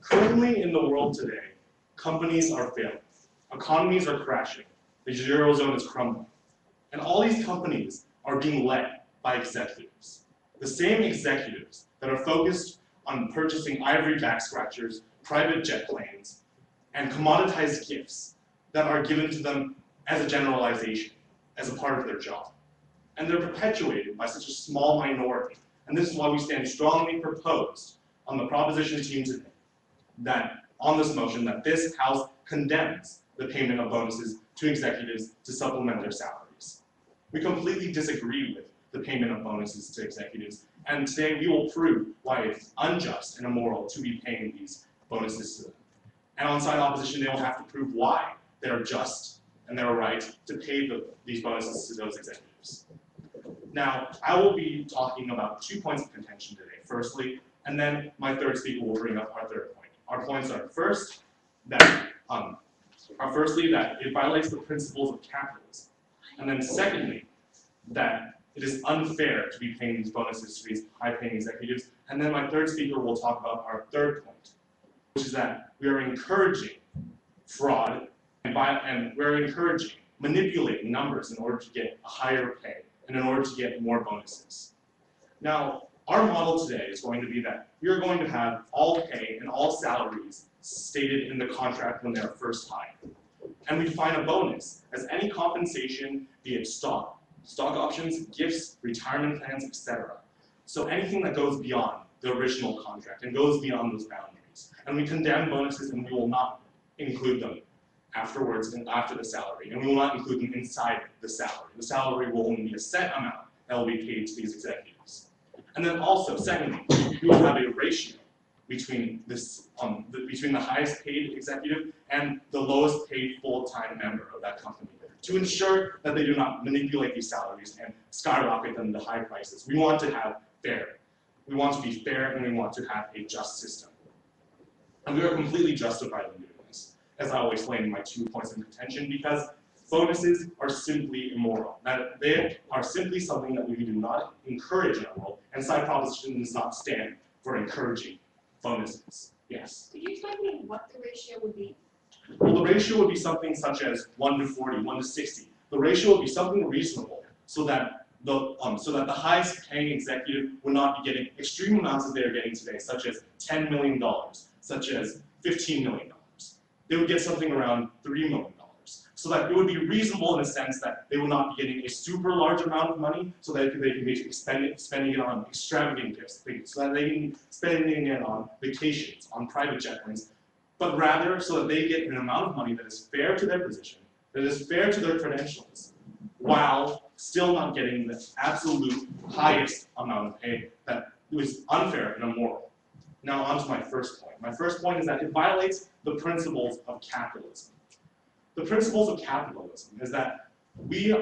Currently in the world today, companies are failing. Economies are crashing. The Eurozone is crumbling. And all these companies are being led by executives. The same executives that are focused on purchasing ivory back scratchers, private jet planes, and commoditized gifts that are given to them as a generalization, as a part of their job. And they're perpetuated by such a small minority. And this is why we stand strongly proposed on the proposition team today that on this motion that this House condemns the payment of bonuses to executives to supplement their salaries. We completely disagree with the payment of bonuses to executives, and today we will prove why it's unjust and immoral to be paying these bonuses to them. And on side opposition, they will have to prove why they're just and they're right to pay these bonuses to those executives. Now, I will be talking about 2 points of contention today, firstly, and then my third speaker will bring up our third point. Our points are firstly that it violates the principles of capitalism, and then secondly, that it is unfair to be paying these bonuses to these high-paying executives, and then my third speaker will talk about our third point, which is that we are encouraging fraud and we're encouraging manipulating numbers in order to get a higher pay and in order to get more bonuses. Now, our model today is going to be that we are going to have all pay and all salaries stated in the contract when they're first hired. And we define a bonus as any compensation, be it stock options, gifts, retirement plans, etc. So anything that goes beyond the original contract and goes beyond those boundaries. And we condemn bonuses and we will not include them afterwards and after the salary. And we will not include them inside the salary. The salary will only be a set amount that will be paid to these executives. And then also, secondly, we will have a ratio between between the highest paid executive and the lowest paid full-time member of that company to ensure that they do not manipulate these salaries and skyrocket them to high prices. We want to have fair. We want to be fair and we want to have a just system. And we are completely justified in doing this, as I will explain in my 2 points of contention, because bonuses are simply immoral. That they are simply something that we do not encourage in our world, and side proposition does not stand for encouraging bonuses. Yes? Could you explain to me what the ratio would be? Well, the ratio would be something such as 1 to 40, 1 to 60. The ratio would be something reasonable so that the highest paying executive would not be getting extreme amounts as they are getting today, such as $10 million, such as $15 million. They would get something around $3 million. So that it would be reasonable in the sense that they will not be getting a super large amount of money so that they can be spending it on extravagant gifts, so that they can be spending it on vacations, on private jet planes, but rather so that they get an amount of money that is fair to their position, that is fair to their credentials, while still not getting the absolute highest amount of pay that was unfair and immoral. Now on to my first point. My first point is that it violates the principles of capitalism. The principles of capitalism is that we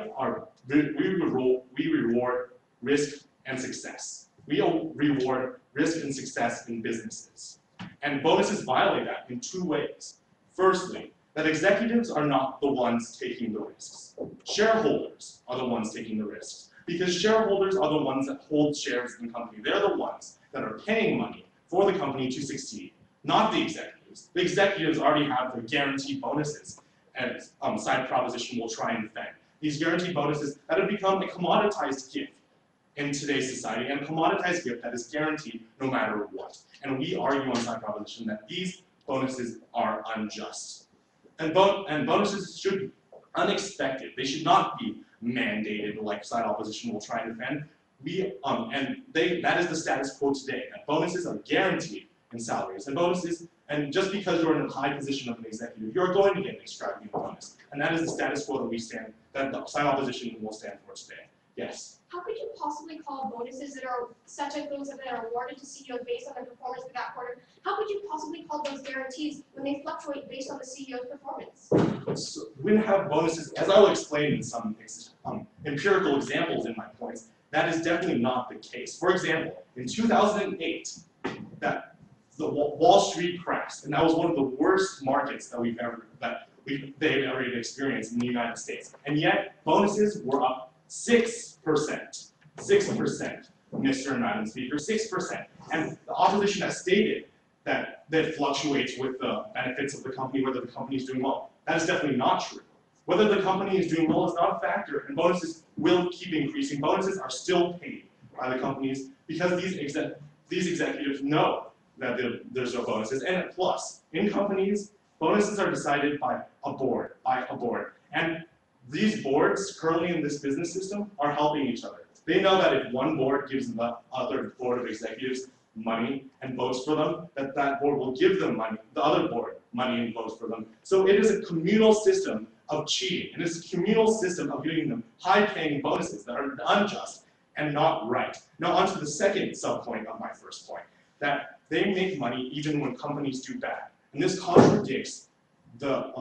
reward risk and success. We reward risk and success in businesses. And bonuses violate that in 2 ways. Firstly, that executives are not the ones taking the risks. Shareholders are the ones taking the risks. Because shareholders are the ones that hold shares in the company. They're the ones that are paying money for the company to succeed, not the executives. The executives already have their guaranteed bonuses, and side proposition will try and defend. These guaranteed bonuses that have become a commoditized gift in today's society, and a commoditized gift that is guaranteed no matter what. And we argue on side proposition that these bonuses are unjust. And bonuses should be unexpected. They should not be mandated like side opposition will try and defend. That is the status quo today, that bonuses are guaranteed in salaries. And just because you're in a high position of an executive, you're going to get an extravagant bonus. And that is the status quo that the side opposition will stand for today. Yes? How could you possibly call bonuses that are such as those that are awarded to CEOs based on their performance for that quarter, how could you possibly call those guarantees when they fluctuate based on the CEO's performance? So we have bonuses, as I will explain in some empirical examples in my points, that is definitely not the case. For example, in 2008, the Wall Street crashed, and that was one of the worst markets that they've ever experienced in the United States. And yet, bonuses were up 6%. 6%, Mr. and Madam Speaker, 6%. And the opposition has stated that fluctuates with the benefits of the company, whether the company is doing well. That is definitely not true. Whether the company is doing well is not a factor, and bonuses will keep increasing. Bonuses are still paid by the companies because these executives know that there's no bonuses. And plus, in companies, bonuses are decided by a board, And these boards, currently in this business system, are helping each other. They know that if one board gives the other board of executives money and votes for them, that board will give them money, the other board money and votes for them. So it is a communal system of cheating. And it's a communal system of giving them high-paying bonuses that are unjust and not right. Now on to the second subpoint of my first point, that they make money even when companies do bad. And this contradicts the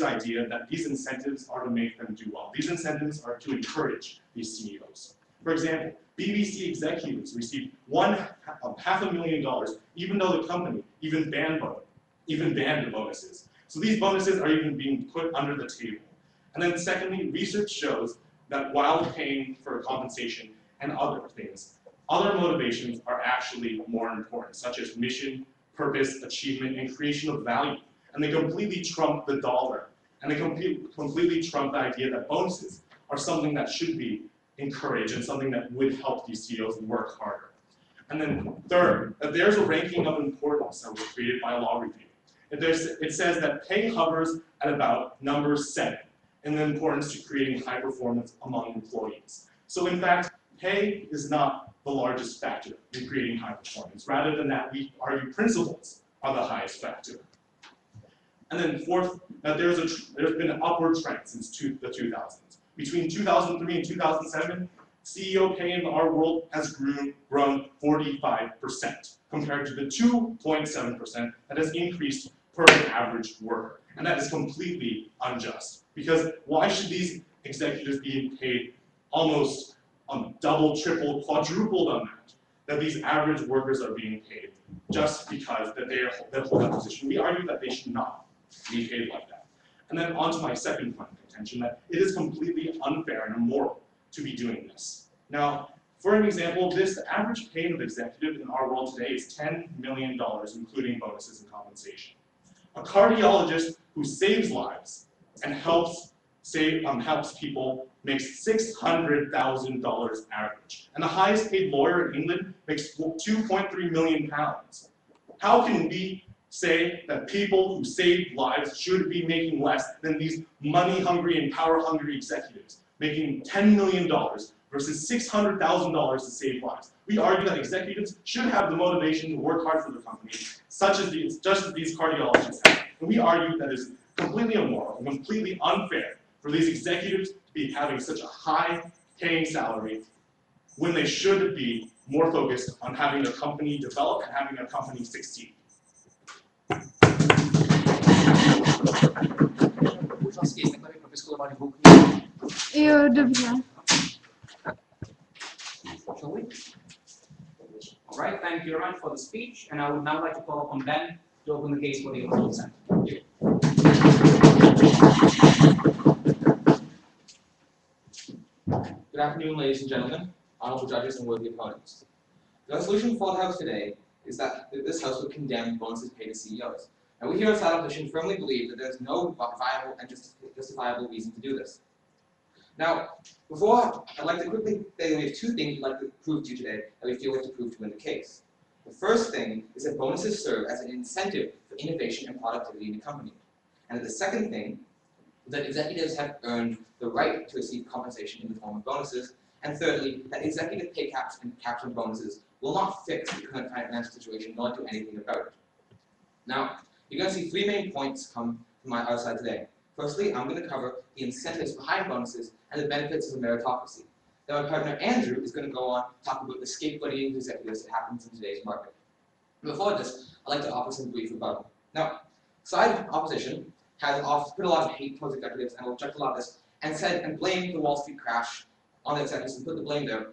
idea that these incentives are to make them do well. These incentives are to encourage these CEOs. For example, BBC executives received $500,000, even though the company even banned the bonuses. So these bonuses are even being put under the table. And then secondly, research shows that while paying for compensation and other things, other motivations are actually more important, such as mission, purpose, achievement, and creation of value. And they completely trump the dollar. And they completely trump the idea that bonuses are something that should be encouraged and something that would help these CEOs work harder. And then third, that there's a ranking of importance that was created by Law Review. It says that pay hovers at about number 7 in the importance to creating high performance among employees. So in fact, pay is not the largest factor in creating high performance. Rather than that, we argue principles are the highest factor. And then fourth, that there's been an upward trend since the 2000s. Between 2003 and 2007, CEO pay in our world has grown 45% compared to the 2.7% that has increased per average worker. And that is completely unjust. Because why should these executives be paid almost double, triple, quadruple the amount that these average workers are being paid just because that they hold that position? We argue that they should not be paid like that. And then on to my second point of contention, that it is completely unfair and immoral to be doing this. Now, for an example, the average pay of an executive in our world today is $10 million, including bonuses and compensation. A cardiologist who saves lives and helps people makes $600,000 average. And the highest paid lawyer in England makes £2.3 million. How can we say that people who save lives should be making less than these money-hungry and power-hungry executives, making $10 million versus $600,000 to save lives? We argue that executives should have the motivation to work hard for the company, just as these cardiologists have. And we argue that it's completely immoral and completely unfair for these executives to be having such a high-paying salary when they should be more focused on having their company develop and having their company succeed. Jo, dobře. Shall we? All right, thank you very much for the speech, and I would now like to call upon Ben to open the case for the appeal consent. Thank you. Good afternoon, ladies and gentlemen, honorable judges and worthy opponents. The resolution for the House today is that this House would condemn bonuses paid to CEOs. And we here at Side Opposition firmly believe that there is no viable and justifiable reason to do this. Now, before, I'd like to quickly say that we have two things we'd like to prove to you today that we feel we have to prove to win the case. The first thing is that bonuses serve as an incentive for innovation and productivity in the company. And the second thing is that executives have earned the right to receive compensation in the form of bonuses. And thirdly, that executive pay caps and bonuses will not fix the current financial situation, nor do anything about it. Now, you're going to see three main points come from my outside today. Firstly, I'm going to cover the incentives behind bonuses and the benefits of meritocracy. Then my partner Andrew is going to go on to talk about the scapegoating of executives that happens in today's market. Before this, I'd like to offer some brief rebuttal. Now, Side Opposition has put a lot of hate towards executives and will reject a lot of this, and blamed the Wall Street crash on the executives and put the blame there.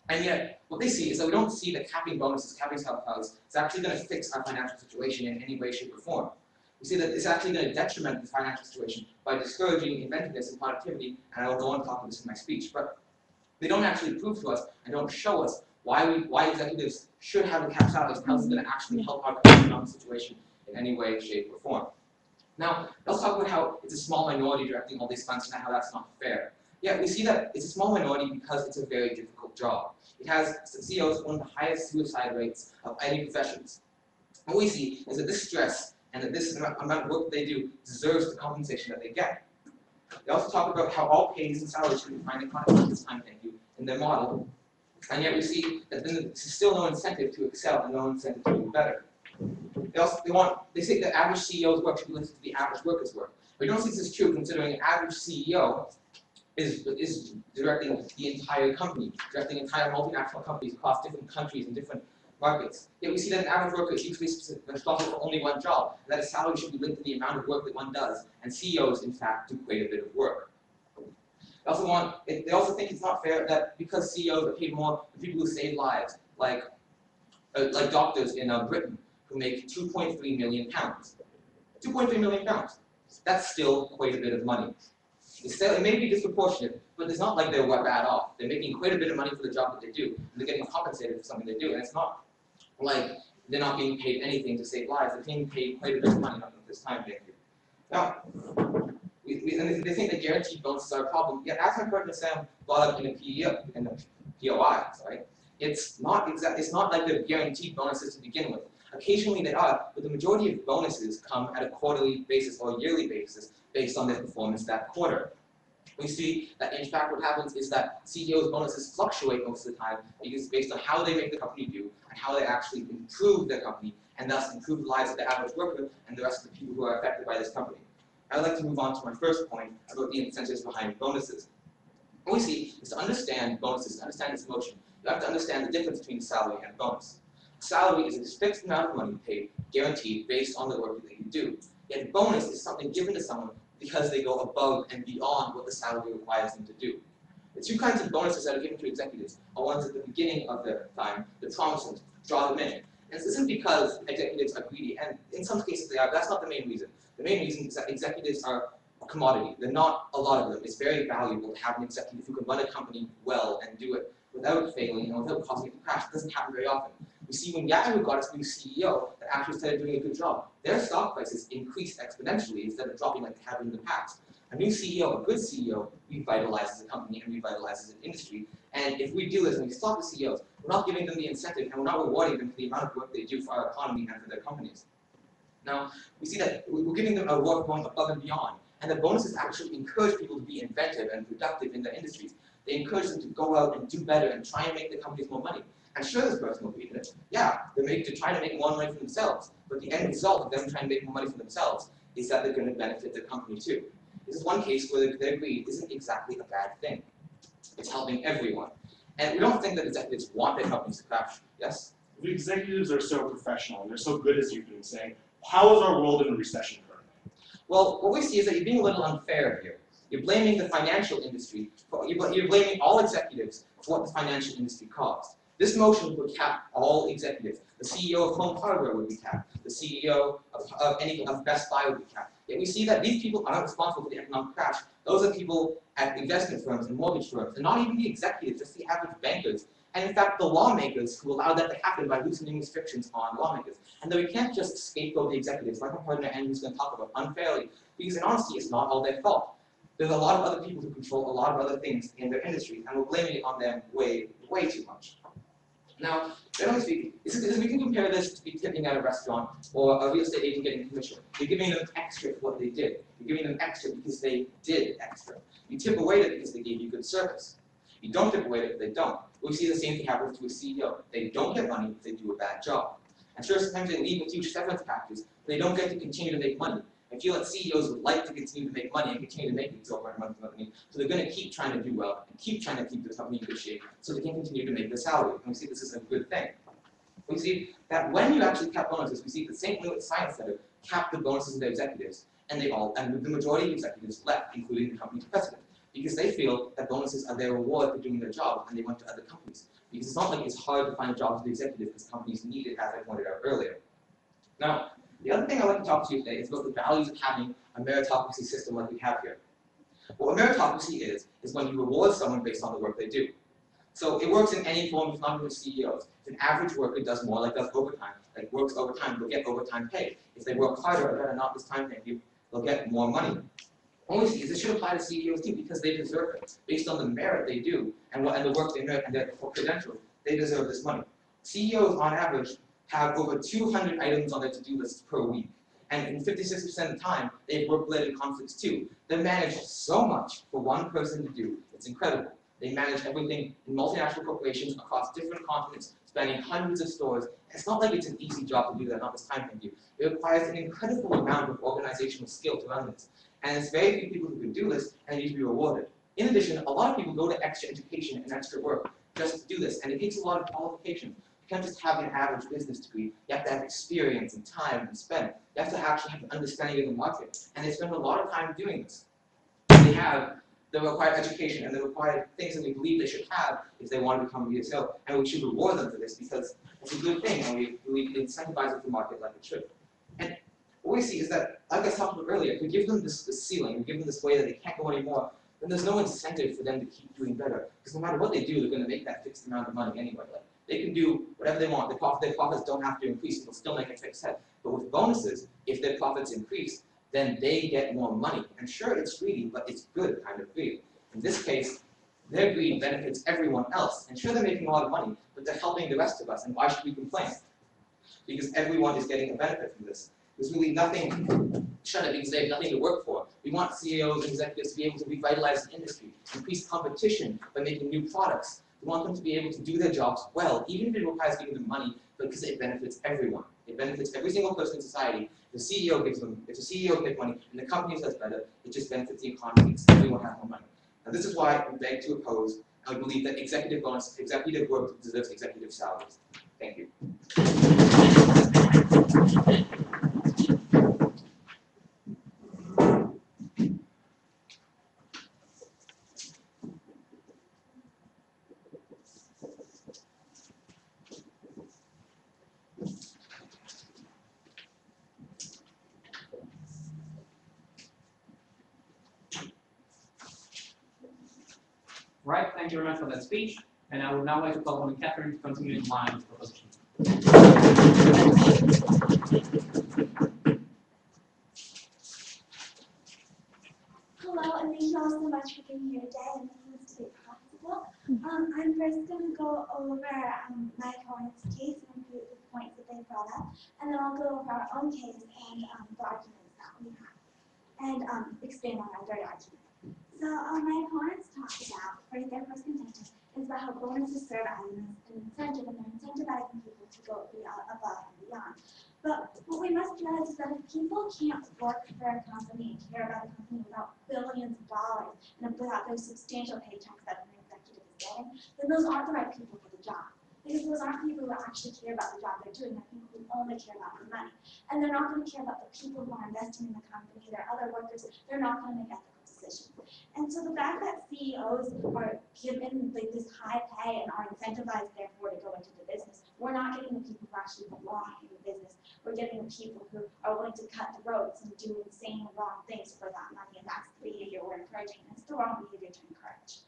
And yet, what they see is that we don't see that capping bonuses, capping salaries, is actually going to fix our financial situation in any way, shape, or form. We see that it's actually going to detriment the financial situation by discouraging inventiveness and productivity, and I will go on to talk about this in my speech. But they don't actually prove to us and don't show us why executives should have a capped salaries, and how this is going to actually help our current economic situation in any way, shape, or form. Now, let's talk about how it's a small minority directing all these funds and how that's not fair. Yeah, we see that it's a small minority because it's a very difficult job. It has CEOs one of the highest suicide rates of any professions. What we see is that this stress and that this amount of work they do deserves the compensation that they get. They also talk about how all pays and salaries should be defined in context at this time, thank you, in their model. And yet we see that then there's still no incentive to excel and no incentive to do better. They say that average CEO's work should be listed to the average worker's work. We don't think this is true considering an average CEO is directing the entire company, directing entire multinational companies across different countries and different markets. Yet we see that an average worker is usually responsible for only one job, and that a salary should be linked to the amount of work that one does, and CEOs, in fact, do quite a bit of work. They also think it's not fair that because CEOs are paid more than people who save lives, like doctors in Britain, who make £2.3 million. £2.3 million. That's still quite a bit of money. It may be disproportionate, but it's not like they're bad off. They're making quite a bit of money for the job that they do, and they're getting compensated for something they do. And it's not like they're not being paid anything to save lives. They're being paid quite a bit of money at this time, thank you. Now, and they think that guaranteed bonuses are a problem. Yet, as my partner Sam brought up in the POI, it's not like they're guaranteed bonuses to begin with. Occasionally they are, but the majority of bonuses come at a quarterly basis or yearly basis based on their performance that quarter. We see that in fact what happens is that CEOs' bonuses fluctuate most of the time because based on how they make the company do and how they actually improve their company and thus improve the lives of the average worker and the rest of the people who are affected by this company. I'd like to move on to my first point about the incentives behind bonuses. What we see is to understand bonuses, to understand its motion, you have to understand the difference between salary and bonus. Salary is a fixed amount of money paid, guaranteed, based on the work that you do. Yet bonus is something given to someone because they go above and beyond what the salary requires them to do. The two kinds of bonuses that are given to executives are ones at the beginning of their time that promise them to draw them in. And this isn't because executives are greedy, and in some cases they are, but that's not the main reason. The main reason is that executives are a commodity. They're not a lot of them. It's very valuable to have an executive who can run a company well and do it without failing and without causing it to crash. It doesn't happen very often. We see when Yahoo got its new CEO that actually started doing a good job, their stock prices increased exponentially instead of dropping like they have in the past. A new CEO, a good CEO, revitalizes a company and revitalizes an industry. And if we do this and we stop the CEOs, we're not giving them the incentive and we're not rewarding them for the amount of work they do for our economy and for their companies. Now, we see that we're giving them a work going above and beyond. And the bonuses actually encourage people to be inventive and productive in their industries. They encourage them to go out and do better and try and make their companies more money. And sure, there's personal greed. Yeah, they're trying to make more money for themselves, but the end result of them trying to make more money for themselves is that they're going to benefit their company too. This is one case where their greed isn't exactly a bad thing. It's helping everyone. And we don't think that executives want their companies to crash. Yes? The executives are so professional and they're so good, as you've been saying. How is our world in a recession currently? Well, what we see is that you're being a little unfair here. You're blaming the financial industry, you're blaming all executives for what the financial industry caused. This motion would cap all executives. The CEO of Home Hardware would be capped. The CEO of Best Buy would be capped. Yet we see that these people are not responsible for the economic crash. Those are people at investment firms and mortgage firms, and not even the executives, just the average bankers. And in fact, the lawmakers who allowed that to happen by loosening restrictions on lawmakers. And though we can't just scapegoat the executives, like my partner Andrew's going to talk about unfairly, because in honesty, it's not all their fault. There's a lot of other people who control a lot of other things in their industry, and we're blaming it on them way, way too much. Now, generally speaking, we can compare this to be tipping at a restaurant or a real estate agent getting commission. You're giving them extra for what they did. You're giving them extra because they did extra. You tip a waiter because they gave you good service. You don't tip a waiter if they don't. We see the same thing happens to a CEO. They don't get money if they do a bad job. And sure, sometimes they leave with huge severance packages, but they don't get to continue to make money. I feel that CEOs would like to continue to make money and continue to make exorbitant amounts of money, so they're going to keep trying to do well and keep trying to keep the company in good shape so they can continue to make their salary. And we see this is a good thing. We see that when you actually cap bonuses, we see the same thing with Science Center cap the bonuses of their executives, and the majority of executives left, including the company's president, because they feel that bonuses are their reward for doing their job, and they went to other companies. Because it's not like it's hard to find jobs for the executive because companies need it, as I pointed out earlier. Now, the other thing I'd like to talk to you today is about the values of having a meritocracy system like we have here. What a meritocracy is when you reward someone based on the work they do. So it works in any form, it's not even CEOs. If an average worker does more, like does overtime, like works overtime, they'll get overtime pay. If they work harder or not this time frame, they'll get more money. What we see is this should apply to CEOs too, because they deserve it. Based on the merit they do and the work they make and their credentials, they deserve this money. CEOs on average have over 200 items on their to-do list per week. And in 56% of the time, they have work-related conflicts too. They manage so much for one person to do. It's incredible. They manage everything in multinational corporations across different continents, spanning hundreds of stores. It's not like it's an easy job to do that, not this time frame. It requires an incredible amount of organizational skill to run this. And there's very few people who can do this, and they need to be rewarded. In addition, a lot of people go to extra education and extra work just to do this, and it takes a lot of qualifications. You can't just have an average business degree. You have to have experience and time and spend. You have to actually have an understanding of the market. And they spend a lot of time doing this. They have the required education and the required things that we believe they should have if they want to become a BSO. And we should reward them for this because it's a good thing and we incentivize the market like it should. And what we see is that, like I talked about earlier, if we give them this ceiling, we give them this way that they can't go anymore, then there's no incentive for them to keep doing better. Because no matter what they do, they're going to make that fixed amount of money anyway. Like, they can do whatever they want. Their profits don't have to increase. They'll still make a fixed set. But with bonuses, if their profits increase, then they get more money. And sure, it's greedy, but it's good kind of greed. In this case, their greed benefits everyone else. And sure, they're making a lot of money, but they're helping the rest of us. And why should we complain? Because everyone is getting a benefit from this. There's really nothing, shut up, because they have nothing to work for. We want CEOs and executives to be able to revitalize the industry, increase competition by making new products. We want them to be able to do their jobs well, even if it requires giving them money, because it benefits everyone. It benefits every single person in society. The CEO gives them, if the CEO makes money and the company does better, it just benefits the economy, because everyone has more money. And this is why I beg to oppose, I believe that executive bonus, executive work deserves executive salaries. Thank you. Right, thank you very much for that speech. And I would now like to call on Catherine to continue in line with proposition. Hello, and thank you all so much for being here today and making this debate possible. I'm first going to go over my opponent's case and include the points that they brought up, and then I'll go over our own case and the arguments that we have, and expand on our third argument. So my opponents talked about, right, their first contention is about how bonuses serve as an incentive, and they're incentivizing people to go above and beyond. But what we must realize is that if people can't work for a company and care about a company without billions of dollars and without those substantial paychecks that an executive is getting, then those aren't the right people for the job. Because those aren't people who actually care about the job they're doing, they're people who only care about the money. And they're not going to care about the people who are investing in the company, their other workers, they're not going to make ethical decisions. And so the fact that CEOs are given like this high pay and are incentivized therefore to go into the business, we're not getting the people who actually belong in the business. We're getting the people who are willing to cut the ropes and do insane wrong things for that money, and that's the behavior we're encouraging, and it's the wrong behavior to encourage.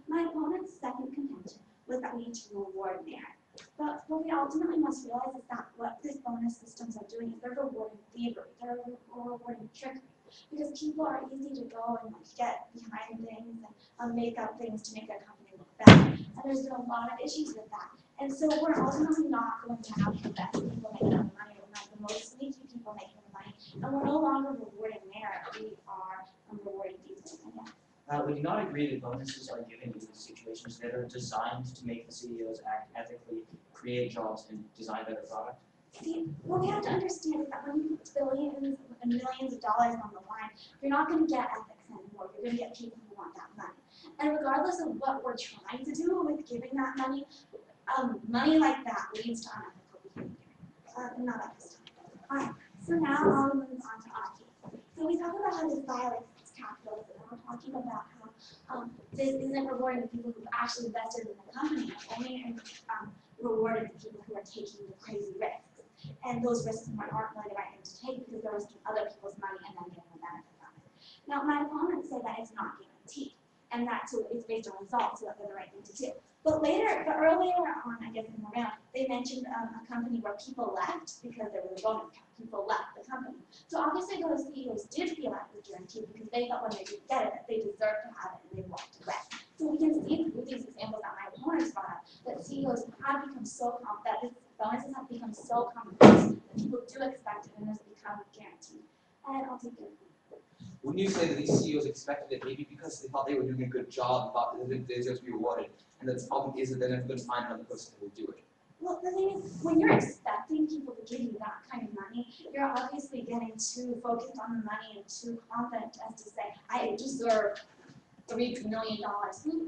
My opponent's second contention was that we need to reward merit. But what we ultimately must realize is that what these bonus systems are doing is they're rewarding thievery, they're rewarding trickery. Because people are easy to go and get behind things and make up things to make their company look better. And there's been a lot of issues with that. And so we're ultimately not going to have the best people making the money, we're going to have the most sneaky people making the money, and we're no longer rewarding merit, we are rewarding thievery again. Would you not agree that bonuses are given in situations that are designed to make the CEOs act ethically, create jobs, and design better product? See, what we have to understand is that when you put billions and millions of dollars on the line, you're not going to get ethics anymore. You're going to get people who want that money. And regardless of what we're trying to do with giving that money, money like that leads to unethical behavior. Not at this time. All right, so now I'll move on to our case. So we talk about how this violates capitalism, and we're talking about how this isn't rewarding the people who actually invested in the company, only rewarding the people who are taking the crazy risks. And those risks aren't really the right thing to take because they're risking other people's money and then getting a benefit from it. Now, my opponents say that it's not guaranteed. and that's so it's based on results, so that they're the right thing to do. But earlier on, I guess in the round, they mentioned a company where people left because there was a bonus cap. People left the company. So obviously those CEOs did feel that was guaranteed because they thought when they did get it that they deserved to have it and they walked away. So we can see through these examples that my opponents brought up that CEOs have become so that these bonuses have become so commonplace that people do expect it and it's become guaranteed. And I'll take it. Wouldn't you say that these CEOs expected it maybe because they thought they were doing a good job, thought that they deserved to be rewarded, and the problem is that they're never going to find another person who will do it? Well, the thing is, when you're expecting people to give you that kind of money, you're obviously getting too focused on the money and too confident as to say, I deserve $3 million.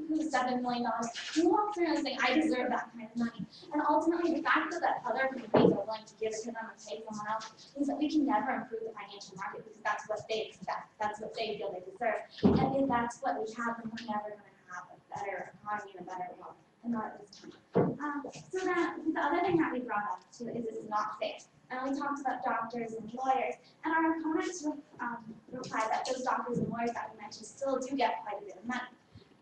Who's $7 million? Who walks around saying, I deserve that kind of money? And ultimately, the fact that other companies are willing to give it to them or pay someone else means that we can never improve the financial market because that's what they expect. That's what they feel they deserve. And if that's what we have, then we're never going to have a better economy and a better world. And not at this time. So then the other thing that we brought up too is this is not fair. And we talked about doctors and lawyers, and our opponents replied that those doctors and lawyers that we mentioned still do get quite a bit of money.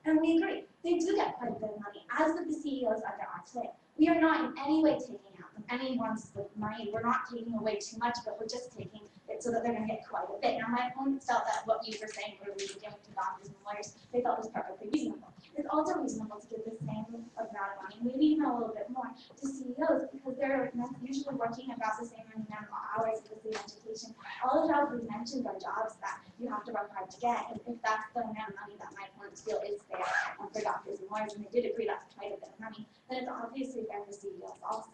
And we agree, they do get quite a bit of money, as do the CEOs under our today. We are not in any way taking out anyone's money. We're not taking away too much, but we're just taking it so that they're going to get quite a bit. Now, my opponents felt that what we were saying where we were giving to doctors and lawyers, they felt was perfectly reasonable. It's also reasonable to give the same amount of money, maybe even a little bit more, to CEOs because they're usually working about the same number of hours with the same education. All the jobs we mentioned are jobs that you have to work hard to get. And if that's the amount of money that my opponents feel is fair for doctors and lawyers, and they did agree that's quite a bit of money, then it's obviously fair for CEOs also.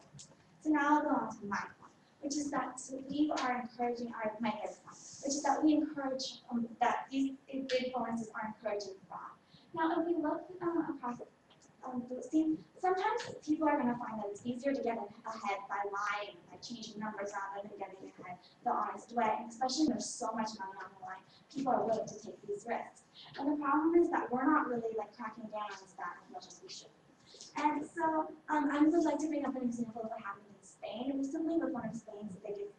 So now I'll go on to my point, which is that we are encouraging my third point, which is that we encourage that these big bonuses are encouraging fraud. Now, if we look across the scene, sometimes people are going to find that it's easier to get ahead by lying, by changing numbers rather than getting ahead the honest way. And especially when there's so much money on the line, people are willing to take these risks. And the problem is that we're not really cracking down on this as much as we should. And so I would like to bring up an example of what happened in Spain recently with one of Spain's biggest,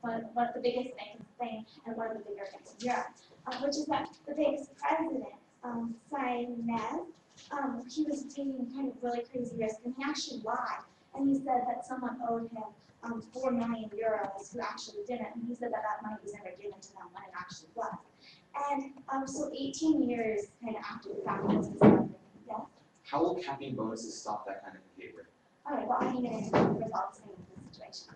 one of the biggest banks in Spain and one of the bigger banks in Europe, which is that the bank's president, Sainz, he was taking kind of really crazy risk, and he actually lied. And he said that someone owed him 4 million euros who actually didn't, and he said that that money was never given to them when it actually was. And so 18 years kind of after the fact, this discovered. Yes? How will capping bonuses stop that kind of behavior? Okay, well, I think it is the results in this situation.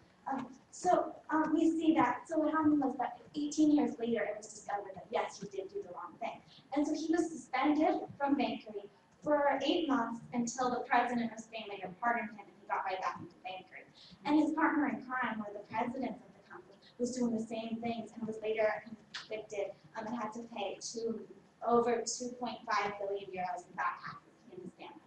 We see that, so what happened was that 18 years later, it was discovered that yes, he did do the wrong thing. And so he was suspended from bankery for 8 months until the president of Spain later pardoned him and he got right back into bankery. And his partner in crime, one of the presidents of the company, was doing the same things and was later convicted and had to pay over 2.5 billion euros in back taxes in his family.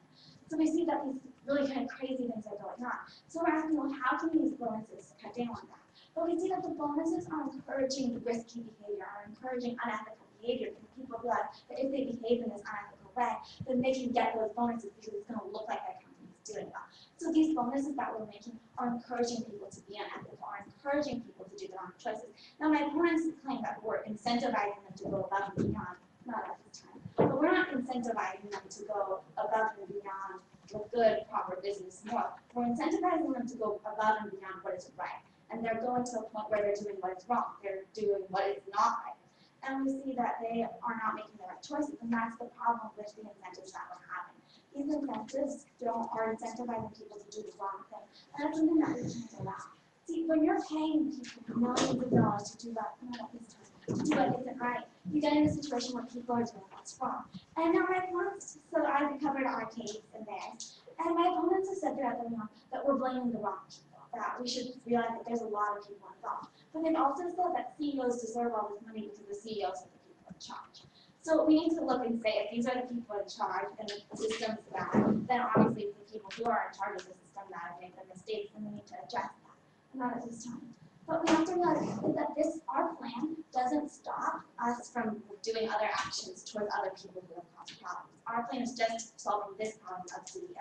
So we see that these really kind of crazy things are going on. So we're asking, well, how can these bonuses cut down on that? But we see that the bonuses are encouraging risky behavior, are encouraging unethical behavior, because people realize that if they behave in this unethical way, then they can get those bonuses because it's going to look like their company is doing well. So these bonuses that we're making are encouraging people to be unethical, are encouraging people to do the wrong choices. Now, my opponents claim that we're incentivizing them to go above and beyond. Not at this time. But we're not incentivizing them to go above and beyond with good, proper business model. We're incentivizing them to go above and beyond what is right. And they're going to a point where they're doing what is wrong. They're doing what is not right. And we see that they are not making the right choices, and that's the problem with the incentives that we're having. These incentives are incentivizing people to do the wrong thing. And that's something that we can't allow. See, when you're paying people millions of dollars to do that, to do what isn't right, you get in a situation where people are doing what's wrong. And now my opponents, so I've covered our case and theirs, and my opponents have said throughout the month that we're blaming the wrong people, that we should realize that there's a lot of people involved. But they've also said that CEOs deserve all this money because the CEOs are the people in charge. So we need to look and say, if these are the people in charge and the system's bad, then obviously it's the people who are in charge of the system that have made the mistakes, and we need to address that. Not at this time. But we have to realize is that our plan doesn't stop us from doing other actions towards other people who have caused problems. Our plan is just solving this problem of CEOs.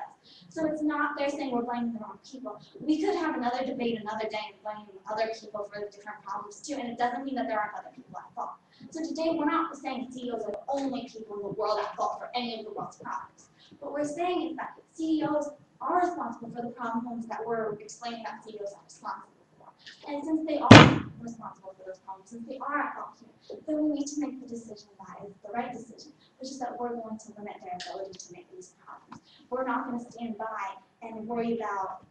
So it's not they're saying we're blaming the wrong people. We could have another debate another day and blame other people for the different problems too, and it doesn't mean that there aren't other people at fault. So today we're not saying CEOs are the only people in the world at fault for any of the world's problems. What we're saying is that CEOs are responsible for the problems that we're explaining that CEOs are responsible for. And since they are responsible for those problems, since they are at fault here, then we need to make the decision that is the right decision, which is that we're going to limit their ability to make these problems. We're not going to stand by and worry about,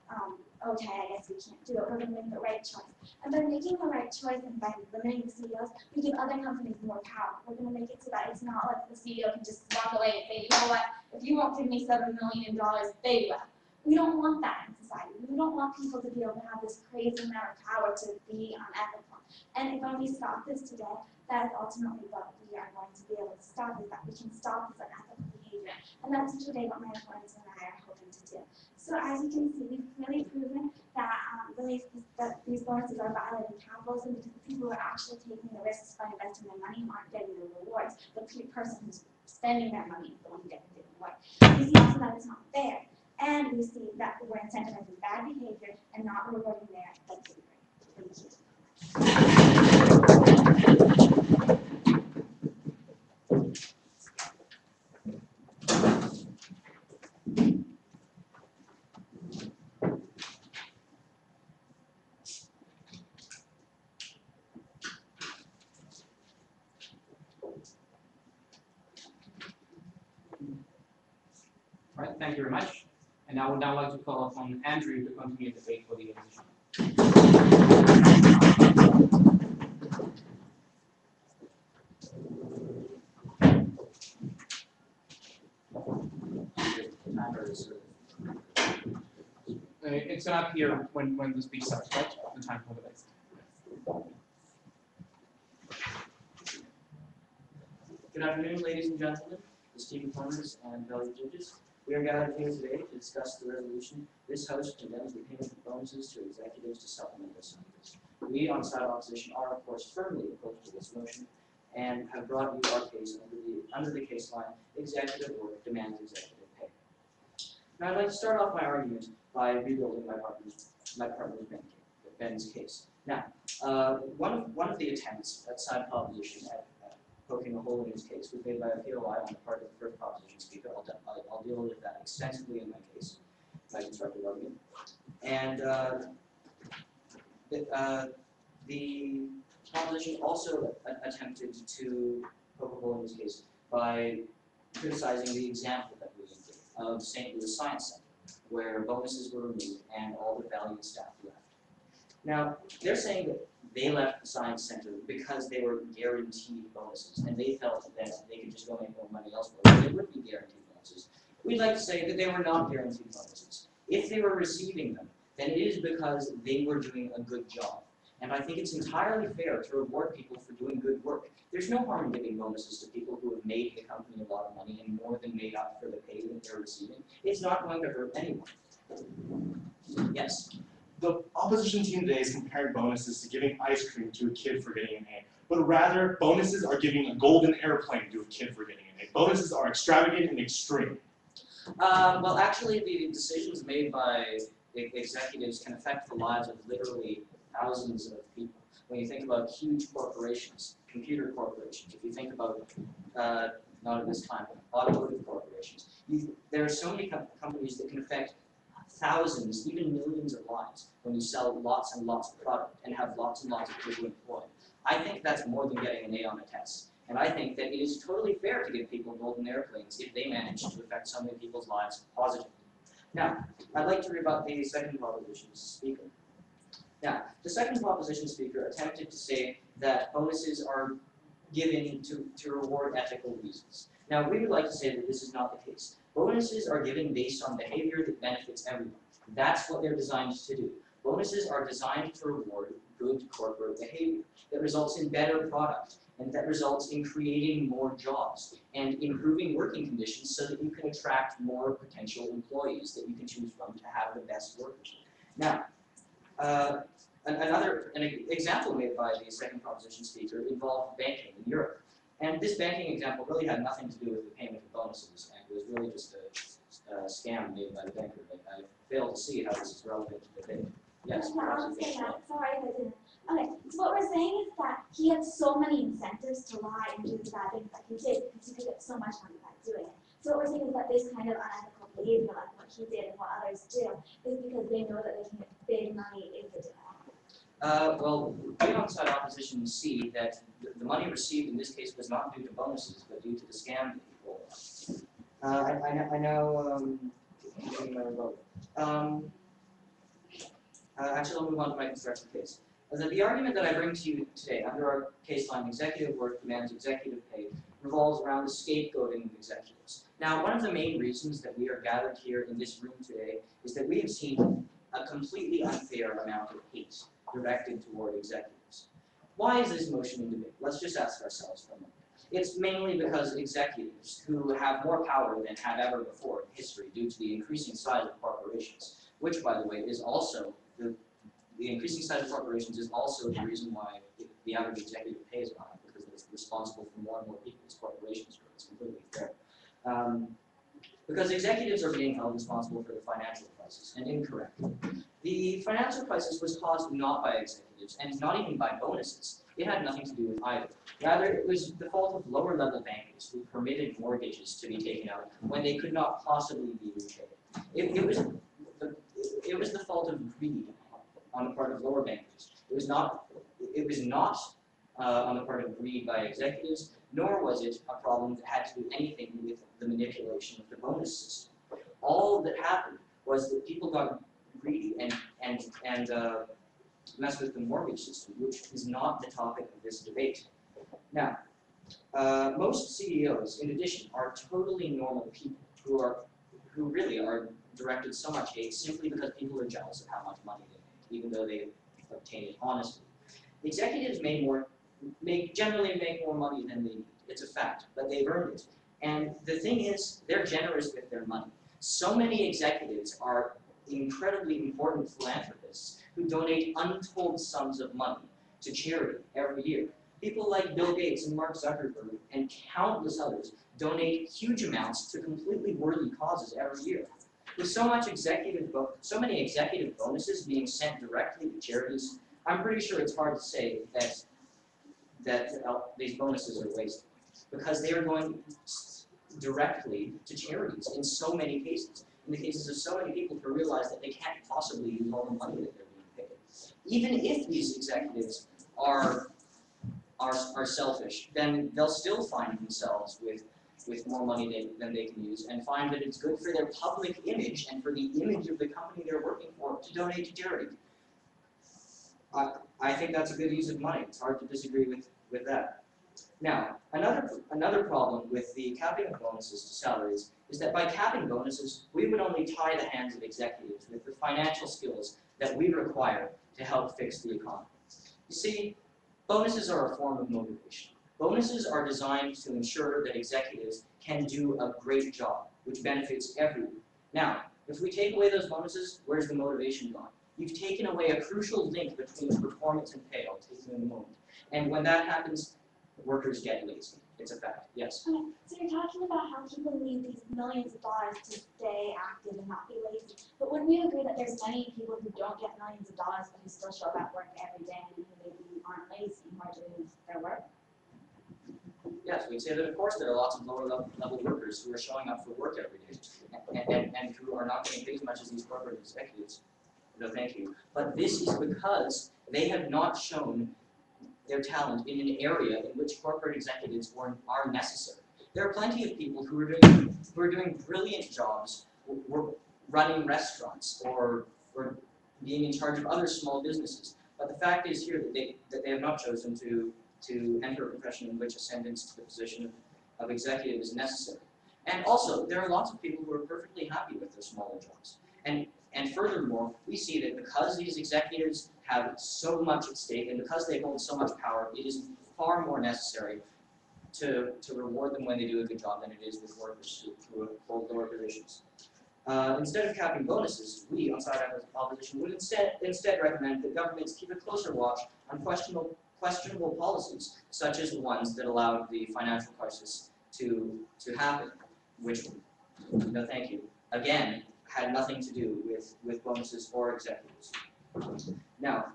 okay, I guess we can't do it. We're going to make the right choice. And by making the right choice and by limiting the CEOs, we give other companies more power. We're going to make it so that it's not like the CEO can just walk away and say, you know what, if you won't give me $7 million, they will. We don't want that in society. We don't want people to be able to have this crazy amount of power to be unethical. And if when we stop this today, that is ultimately what we are going to be able to stop, is that we can stop this unethical behavior. And that's today what my opponents and I are hoping to do. So as you can see, we've really proven that these bonuses are violating capitalism, because the people who are actually taking the risks by investing their money aren't getting the rewards. The person who's spending their money is the one who gets the reward. We see also that it's not fair. And we see that we're incentivizing bad behavior and not rewarding their good behavior. All right, thank you very much. And I would now like to call upon Andrew to continue the debate for the opposition. It's going to appear when the speech starts, right? The time for the debate. Good afternoon, ladies and gentlemen, esteemed opponents and valued judges. We are gathered here today to discuss the resolution. This House condemns the payment of bonuses to executives to supplement their salaries. We on side opposition are, of course, firmly opposed to this motion and have brought you our case under the case line, executive work demands executive pay. Now, I'd like to start off my argument by rebuilding my partner's Ben's case. Now, one of the attempts at side proposition at poking a hole in his case was made by a POI on the part of the first proposition speaker. I'll deal with that extensively in my case, my constructive argument. And the proposition also attempted to poke a hole in his case by criticizing the example that we gave of St. Louis Science Center, where bonuses were removed and all the valued staff left. Now, they're saying that they left the Science Center because they were guaranteed bonuses, and they felt that they could just go make more money elsewhere, but they would be guaranteed bonuses. We'd like to say that they were not guaranteed bonuses. If they were receiving them, then it is because they were doing a good job. And I think it's entirely fair to reward people for doing good work. There's no harm in giving bonuses to people who have made the company a lot of money and more than made up for the pay that they're receiving. It's not going to hurt anyone. Yes? The opposition team today is comparing bonuses to giving ice cream to a kid for getting an A. But rather, bonuses are giving a golden airplane to a kid for getting an A. Bonuses are extravagant and extreme. Well, actually, the decisions made by executives can affect the lives of literally thousands of people. When you think about huge corporations, computer corporations, if you think about, not at this time, automotive corporations, there are so many companies that can affect thousands, even millions of lives when you sell lots and lots of product and have lots and lots of people employed. I think that's more than getting an A on a test. And I think that it is totally fair to give people golden airplanes if they manage to affect so many people's lives positively. Now, I'd like to rebut the second proposition speaker. Now, the second proposition speaker attempted to say that bonuses are given to reward ethical reasons. Now, we would like to say that this is not the case. Bonuses are given based on behavior that benefits everyone. That's what they're designed to do. Bonuses are designed to reward good corporate behavior that results in better product and that results in creating more jobs and improving working conditions so that you can attract more potential employees that you can choose from to have the best workers. Now, an example made by the second proposition speaker involved banking in Europe. And this banking example really had nothing to do with the payment of bonuses, and it was really just a scam made by the banker. I fail to see how this is relevant to the debate. Yes, No, I'll say that. Sorry if I didn't. Okay, so what we're saying is that he had so many incentives to lie and do the bad things that he did because he could get so much money by doing it. So what we're saying is that this kind of unethical behavior, like what he did and what others do, is because they know that they can get big money if they do it. Well, we outside opposition see that the money received in this case was not due to bonuses, but due to the scam that he pulled off. I know, actually, I'll move on to my construction case. The argument that I bring to you today under our case line, executive work demands executive pay, revolves around the scapegoating of executives. Now, one of the main reasons that we are gathered here in this room today is that we have seen a completely unfair amount of hate directed toward executives. Why is this motion in debate? Let's just ask ourselves for a moment. It's mainly because executives who have more power than have ever before in history due to the increasing size of corporations, which, by the way, is also the increasing size of corporations is also the reason why the average executive pay is high, because it's responsible for more and more people as corporations grow. It's completely fair. Because executives are being held responsible for the financial crisis, and incorrect. The financial crisis was caused not by executives, and not even by bonuses. It had nothing to do with either. Rather, it was the fault of lower-level bankers who permitted mortgages to be taken out when they could not possibly be repaid. It was the fault of greed on the part of lower bankers. It was not on the part of greed by executives, nor was it a problem that had to do anything with the manipulation of the bonus system. All that happened was that people got greedy and messed with the mortgage system, which is not the topic of this debate. Now, most CEOs, in addition, are totally normal people who really are directed so much hate simply because people are jealous of how much money they make, even though they obtain it honestly. Executives generally make more money than they need. It's a fact, but they've earned it. And the thing is, they're generous with their money. So many executives are incredibly important philanthropists who donate untold sums of money to charity every year. People like Bill Gates and Mark Zuckerberg and countless others donate huge amounts to completely worthy causes every year. With so many executive bonuses being sent directly to charities, I'm pretty sure it's hard to say that these bonuses are wasted, because they are going directly to charities in so many cases. In the cases of so many people who realize that they can't possibly use all the money that they're being paid. Even if these executives are selfish, then they'll still find themselves with more money than they can use, and find that it's good for their public image and for the image of the company they're working for to donate to charity. I think that's a good use of money. It's hard to disagree with that. Now, another problem with the capping of bonuses to salaries is that by capping bonuses, we would only tie the hands of executives with the financial skills that we require to help fix the economy. You see, bonuses are a form of motivation. Bonuses are designed to ensure that executives can do a great job, which benefits everyone. Now, if we take away those bonuses, where's the motivation gone? You've taken away a crucial link between performance and pay. I'll take you in a moment. And when that happens, workers get lazy. It's a fact. Yes? Okay, so you're talking about how people need these millions of dollars to stay active and not be lazy. But would we agree that there's many people who don't get millions of dollars but who still show up at work every day and who maybe aren't lazy and are doing their work? Yes, we'd say that of course there are lots of lower level workers who are showing up for work every day and who are not getting paid as much as these corporate executives. No, thank you. But this is because they have not shown their talent in an area in which corporate executives are necessary. There are plenty of people who are doing brilliant jobs, running restaurants or being in charge of other small businesses. But the fact is here that they have not chosen to enter a profession in which ascendance to the position of executive is necessary. And also, there are lots of people who are perfectly happy with their smaller jobs. And furthermore, we see that because these executives have so much at stake and because they hold so much power, it is far more necessary to reward them when they do a good job than it is with workers who hold lower positions. Instead of capping bonuses, we, on side opposition, would instead recommend that governments keep a closer watch on questionable policies, such as the ones that allowed the financial crisis to happen, which, no thank you, again, had nothing to do with bonuses or executives. Now,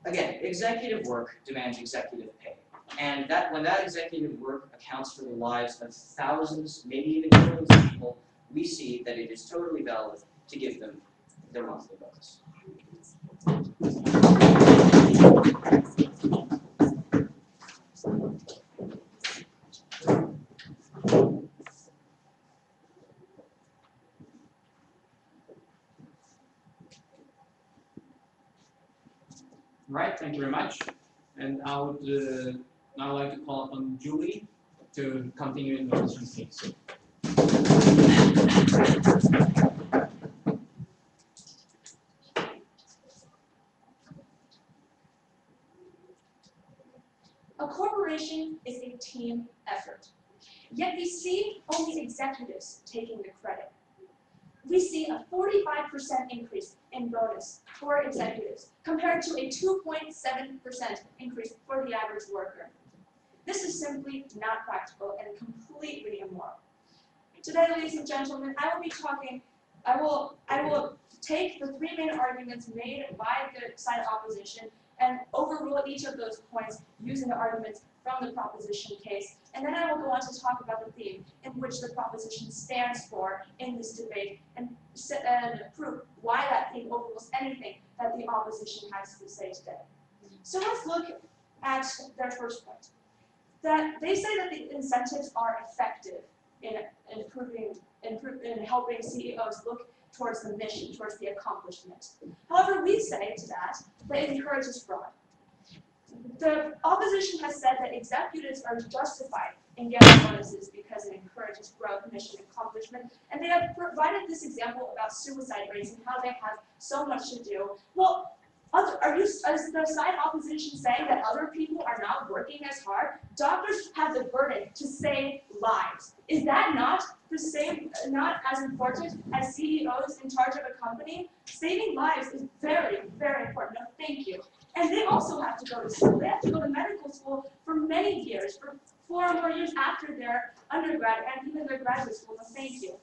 again, executive work demands executive pay. And that when that executive work accounts for the lives of thousands, maybe even millions of people, we see that it is totally valid to give them their monthly bonus. Right, thank you very much. And I would now like to call upon Julie to continue in the Ustream case. A corporation is a team effort. Yet we see only executives taking the credit. We see a 45% increase in bonus for executives compared to a 2.7% increase for the average worker. This is simply not practical and completely immoral. Today, ladies and gentlemen, I will take the three main arguments made by the side opposition and overrule each of those points using the arguments from the proposition case, and then I will go on to talk about the theme in which the proposition stands for in this debate and prove why that theme overrules anything that the opposition has to say today. So let's look at their first point. That they say that the incentives are effective in helping CEOs look towards the mission, towards the accomplishment. However, we say to that it encourages fraud. The opposition has said that executives are justified in getting bonuses because it encourages growth, mission, accomplishment, and they have provided this example about suicide rates and how they have so much to do. Well, is the side opposition saying that other people are not working as hard? Doctors have the burden to save lives. Is that not the same, not as important as CEOs in charge of a company? Saving lives is very, very important. No, thank you. And they also have to go to school. They have to go to medical school for many years, for 4 or more years after their undergrad and even their graduate school. No, thank you.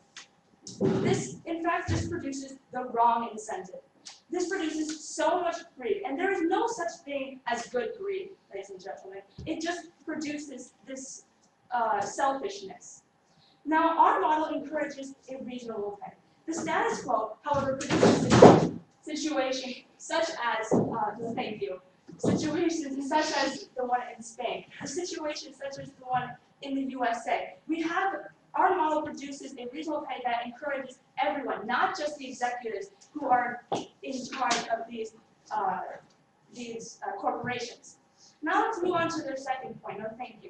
This, in fact, just produces the wrong incentive. This produces so much greed, and there is no such thing as good greed, ladies and gentlemen. It just produces this selfishness. Now, our model encourages a reasonable pay. The status quo, however, produces a situation such as, thank you, situations such as the one in Spain, a situation such as the one in the USA. Our model produces a reasonable pay that encourages everyone, not just the executives who are in charge of these corporations. Now let's move on to their second point. No, thank you.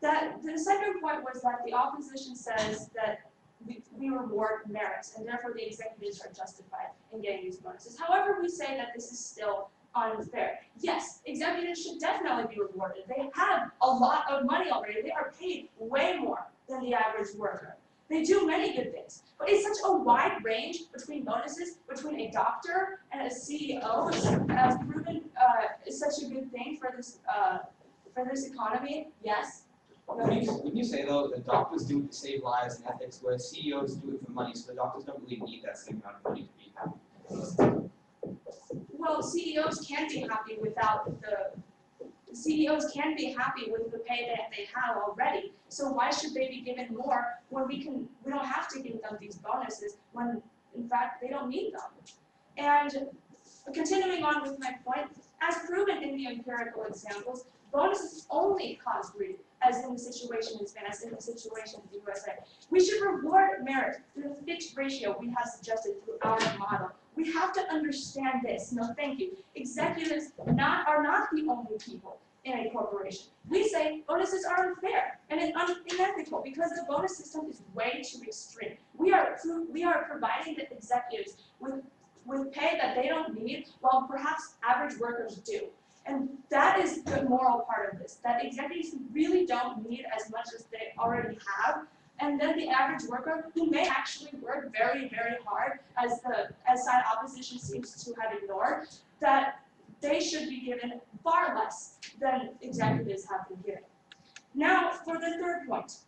The second point was that the opposition says that we reward merit, and therefore the executives are justified in getting these bonuses. However, we say that this is still unfair. Yes, executives should definitely be rewarded. They have a lot of money already. They are paid way more than the average worker. They do many good things, but it's such a wide range between bonuses between a doctor and a CEO, as proven is such a good thing for this economy. Yes. Wouldn't you say though that doctors do it to save lives and ethics, whereas CEOs do it for money, so the doctors don't really need that same amount of money to be happy? Well, CEOs can be happy without CEOs can be happy with the pay that they have already. So why should they be given more when we don't have to give them these bonuses when in fact they don't need them? And continuing on with my point, as proven in the empirical examples, bonuses only cause greed, as in the situation in Spain, as in the situation in the USA. We should reward merit through the fixed ratio we have suggested through our model. We have to understand this. No, thank you. Executives are not the only people in a corporation. We say bonuses are unfair and unethical because the bonus system is way too extreme. We are providing the executives with pay that they don't need, while perhaps average workers do. And that is the moral part of this, that executives really don't need as much as they already have, and then the average worker, who may actually work very, very hard, as side opposition seems to have ignored, that they should be given far less than executives have been given. Now, for the third point,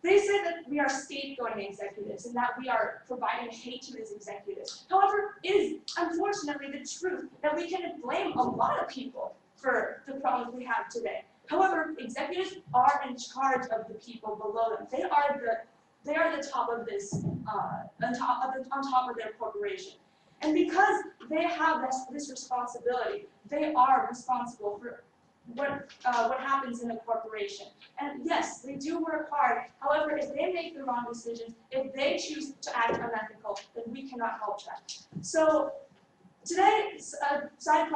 They say that we are scapegoating executives and that we are providing hate to these executives. However, it is unfortunately the truth that we can blame a lot of people for the problems we have today. However, executives are in charge of the people below them. They are the top of this, on top of their corporation. And because they have this responsibility, they are responsible for what happens in a corporation. And yes, they do work hard. However, if they make the wrong decisions, if they choose to act unethical, then we cannot help that. So today, side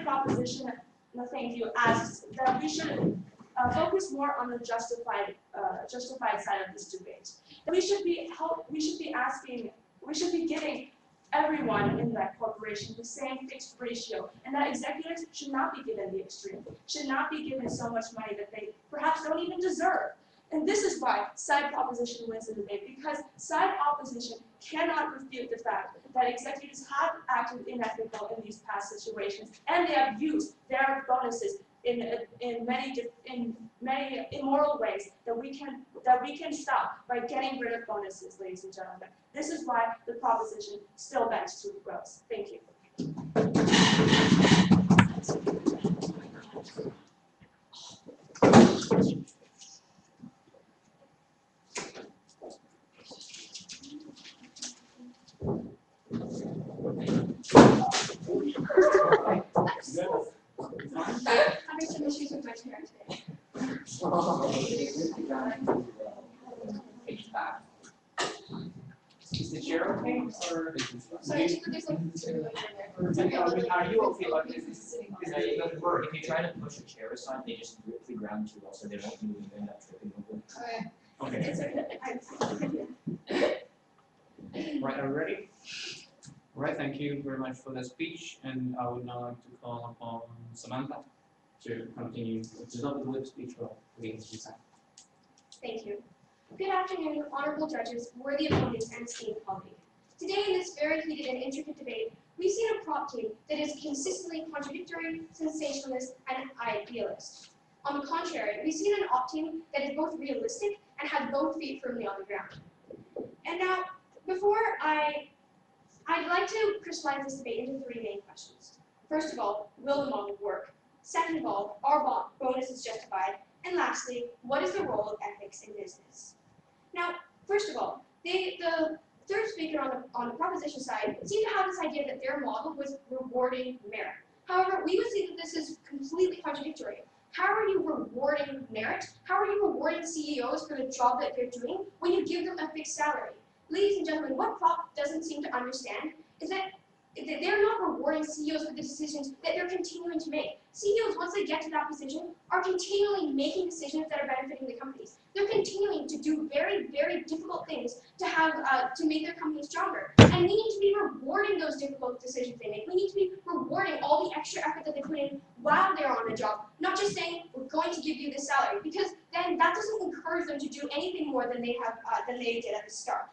proposition, no thank you, asks that we should focus more on the justified side of this debate. We should be giving everyone in that corporation the same fixed ratio, and that executives should not be given the extreme, should not be given so much money that they perhaps don't even deserve. And this is why side proposition wins the debate, because side opposition cannot refute the fact that executives have acted unethical in these past situations, and they have used their bonuses in many immoral ways that we can stop by getting rid of bonuses, ladies and gentlemen. This is why the proposition still bends to the gross. Thank you. Having some issues with my chair today. Is the chair okay, or? Sorry, there's like two in there. Are you okay, like, is it doesn't work? If you try to push a chair aside, they just grip the ground too well, so they won't move and end up tripping over. Okay. Okay. Right, are we ready? All right, thank you very much for the speech, and I would now like to call upon Samantha to continue. It's not the whip speech, but the design. Thank you. Good afternoon, honorable judges, worthy opponents, and esteemed colleagues. Today, in this very heated and intricate debate, we've seen a prop team that is consistently contradictory, sensationalist, and idealist. On the contrary, we've seen an op team that is both realistic and has both feet firmly on the ground. And now, before I'd like to crystallize this debate into three main questions. First of all, will the model work? Second of all, are bonuses justified? And lastly, what is the role of ethics in business? Now, first of all, the third speaker on the proposition side seemed to have this idea that their model was rewarding merit. However, we would see that this is completely contradictory. How are you rewarding merit? How are you rewarding CEOs for the job that they're doing when you give them a fixed salary? Ladies and gentlemen, what prop doesn't seem to understand is that they're not rewarding CEOs for the decisions that they're continuing to make. CEOs, once they get to that position, are continually making decisions that are benefiting the companies. They're continuing to do very, very difficult things to make their company stronger. And we need to be rewarding those difficult decisions they make. We need to be rewarding all the extra effort that they put in while they're on the job, not just saying, we're going to give you this salary, because then that doesn't encourage them to do anything more than they did at the start.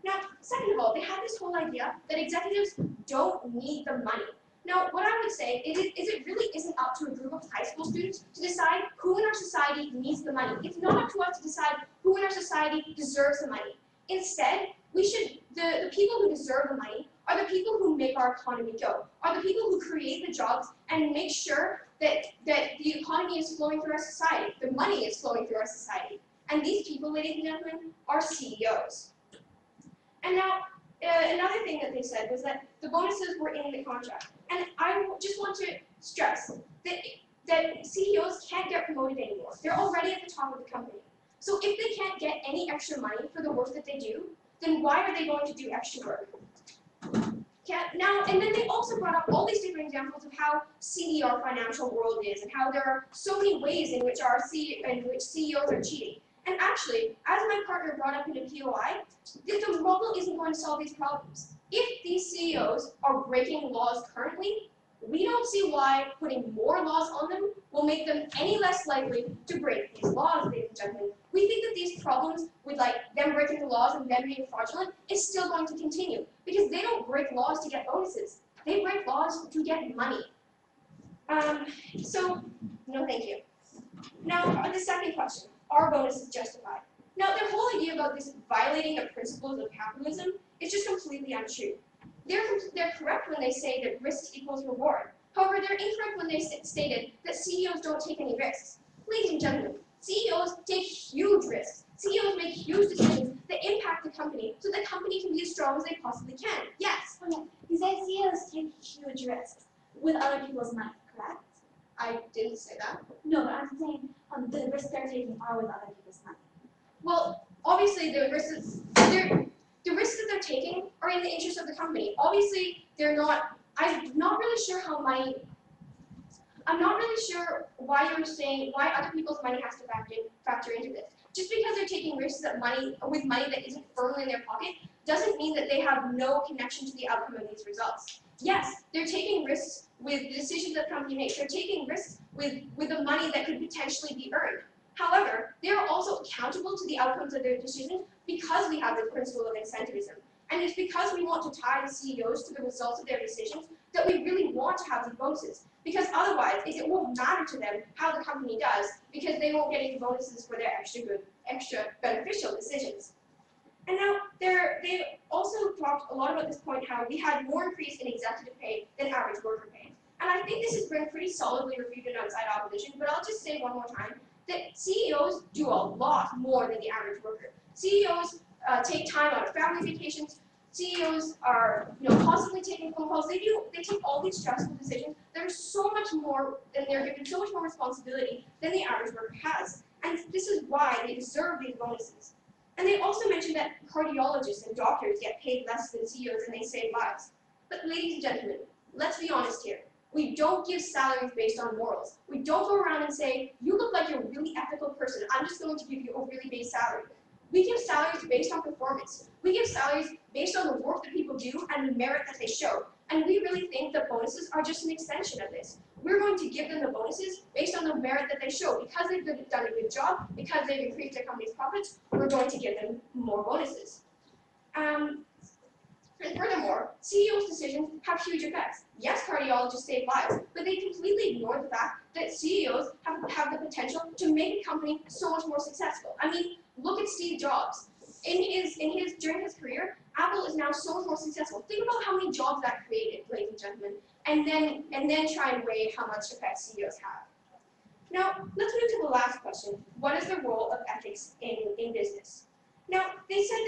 Now, second of all, they have this whole idea that executives don't need the money. Now, what I would say is it really isn't up to a group of high school students to decide who in our society needs the money. It's not up to us to decide who in our society deserves the money. Instead, the people who deserve the money are the people who make our economy go, are the people who create the jobs and make sure that the economy is flowing through our society, the money is flowing through our society. And these people, ladies and gentlemen, are CEOs. And now, another thing that they said was that the bonuses were in the contract. And I just want to stress that CEOs can't get promoted anymore. They're already at the top of the company. So if they can't get any extra money for the work that they do, then why are they going to do extra work? And then they also brought up all these different examples of how seedy our financial world is and how there are so many ways in which CEOs are cheating. And actually, as my partner brought up in a POI, the model isn't going to solve these problems. If these CEOs are breaking laws currently, we don't see why putting more laws on them will make them any less likely to break these laws, ladies and gentlemen. We think that these problems with them breaking the laws and them being fraudulent is still going to continue because they don't break laws to get bonuses. They break laws to get money. So, no thank you. Now, the second question, are bonuses justified? Now, their whole idea about this violating the principles of capitalism is just completely untrue. They're correct when they say that risk equals reward. However, they're incorrect when they stated that CEOs don't take any risks. Ladies and gentlemen, CEOs take huge risks. CEOs make huge decisions that impact the company so the company can be as strong as they possibly can. Yes. Okay, you said CEOs take huge risks with other people's money, correct? I didn't say that. No, but I'm saying the risks they're taking are with other people's money. Well, obviously the risks that they're taking are in the interest of the company. Obviously, they're not. I'm not really sure why you're saying why other people's money has to factor into this. Just because they're taking risks with money that isn't firmly in their pocket doesn't mean that they have no connection to the outcome of these results. Yes, they're taking risks with the decisions that the company makes. They're taking risks with the money that could potentially be earned. However, they are also accountable to the outcomes of their decisions because we have the principle of incentivism. And it's because we want to tie the CEOs to the results of their decisions that we really want to have these bonuses. Because otherwise, it won't matter to them how the company does because they won't get any bonuses for their extra beneficial decisions. And now, they also talked a lot about this point how we had more increase in executive pay than average worker pay. And I think this has been pretty solidly refuted outside opposition, but I'll just say one more time that CEOs do a lot more than the average worker. CEOs take time out of family vacations. CEOs are constantly taking phone calls. They take all these stressful decisions. There's so much more, and they're given so much more responsibility than the average worker has. And this is why they deserve these bonuses. And they also mentioned that cardiologists and doctors get paid less than CEOs and they save lives. But ladies and gentlemen, let's be honest here. We don't give salaries based on morals. We don't go around and say, you look like you're a really ethical person, I'm just going to give you a really base salary. We give salaries based on performance. We give salaries based on the work that people do and the merit that they show. And we really think that bonuses are just an extension of this. We're going to give them the bonuses based on the merit that they show. Because they've done a good job, because they've increased their company's profits, we're going to give them more bonuses. And furthermore, CEOs' decisions have huge effects. Yes, cardiologists save lives, but they completely ignore the fact that CEOs have the potential to make a company so much more successful. I mean, look at Steve Jobs. During his career, Apple is now so much more successful. Think about how many jobs that created, ladies and gentlemen, and then try and weigh how much effect CEOs have. Now, let's move to the last question. What is the role of ethics in business? Now, they said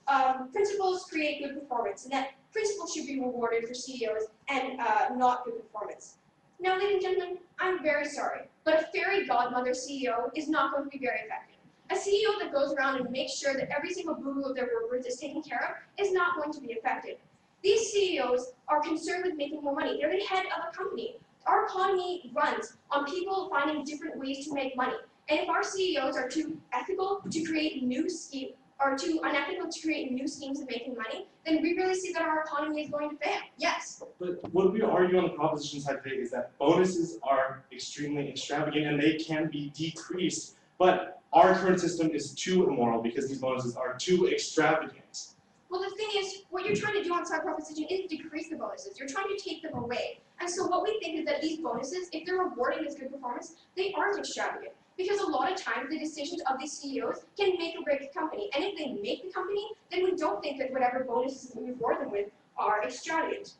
that principles create good performance, and that principles should be rewarded for CEOs and not good performance. Now, ladies and gentlemen, I'm very sorry, but a fairy godmother CEO is not going to be very effective. A CEO that goes around and makes sure that every single boo-boo of their workers is taken care of is not going to be effective. These CEOs are concerned with making more money. They're the head of a company. Our economy runs on people finding different ways to make money. And if our CEOs are too ethical to create new schemes, or too unethical to create new schemes of making money, then we really see that our economy is going to fail. Yes. But what we argue on the proposition side today is that bonuses are extremely extravagant and they can be decreased. But our current system is too immoral because these bonuses are too extravagant. Well, the thing is, what you're trying to do on side proposition isn't decrease the bonuses. You're trying to take them away. And so what we think is that these bonuses, if they're rewarding this good performance, they aren't extravagant. Because a lot of times the decisions of these CEOs can make or break the company. And if they make the company, then we don't think that whatever bonuses we reward them with are extravagant.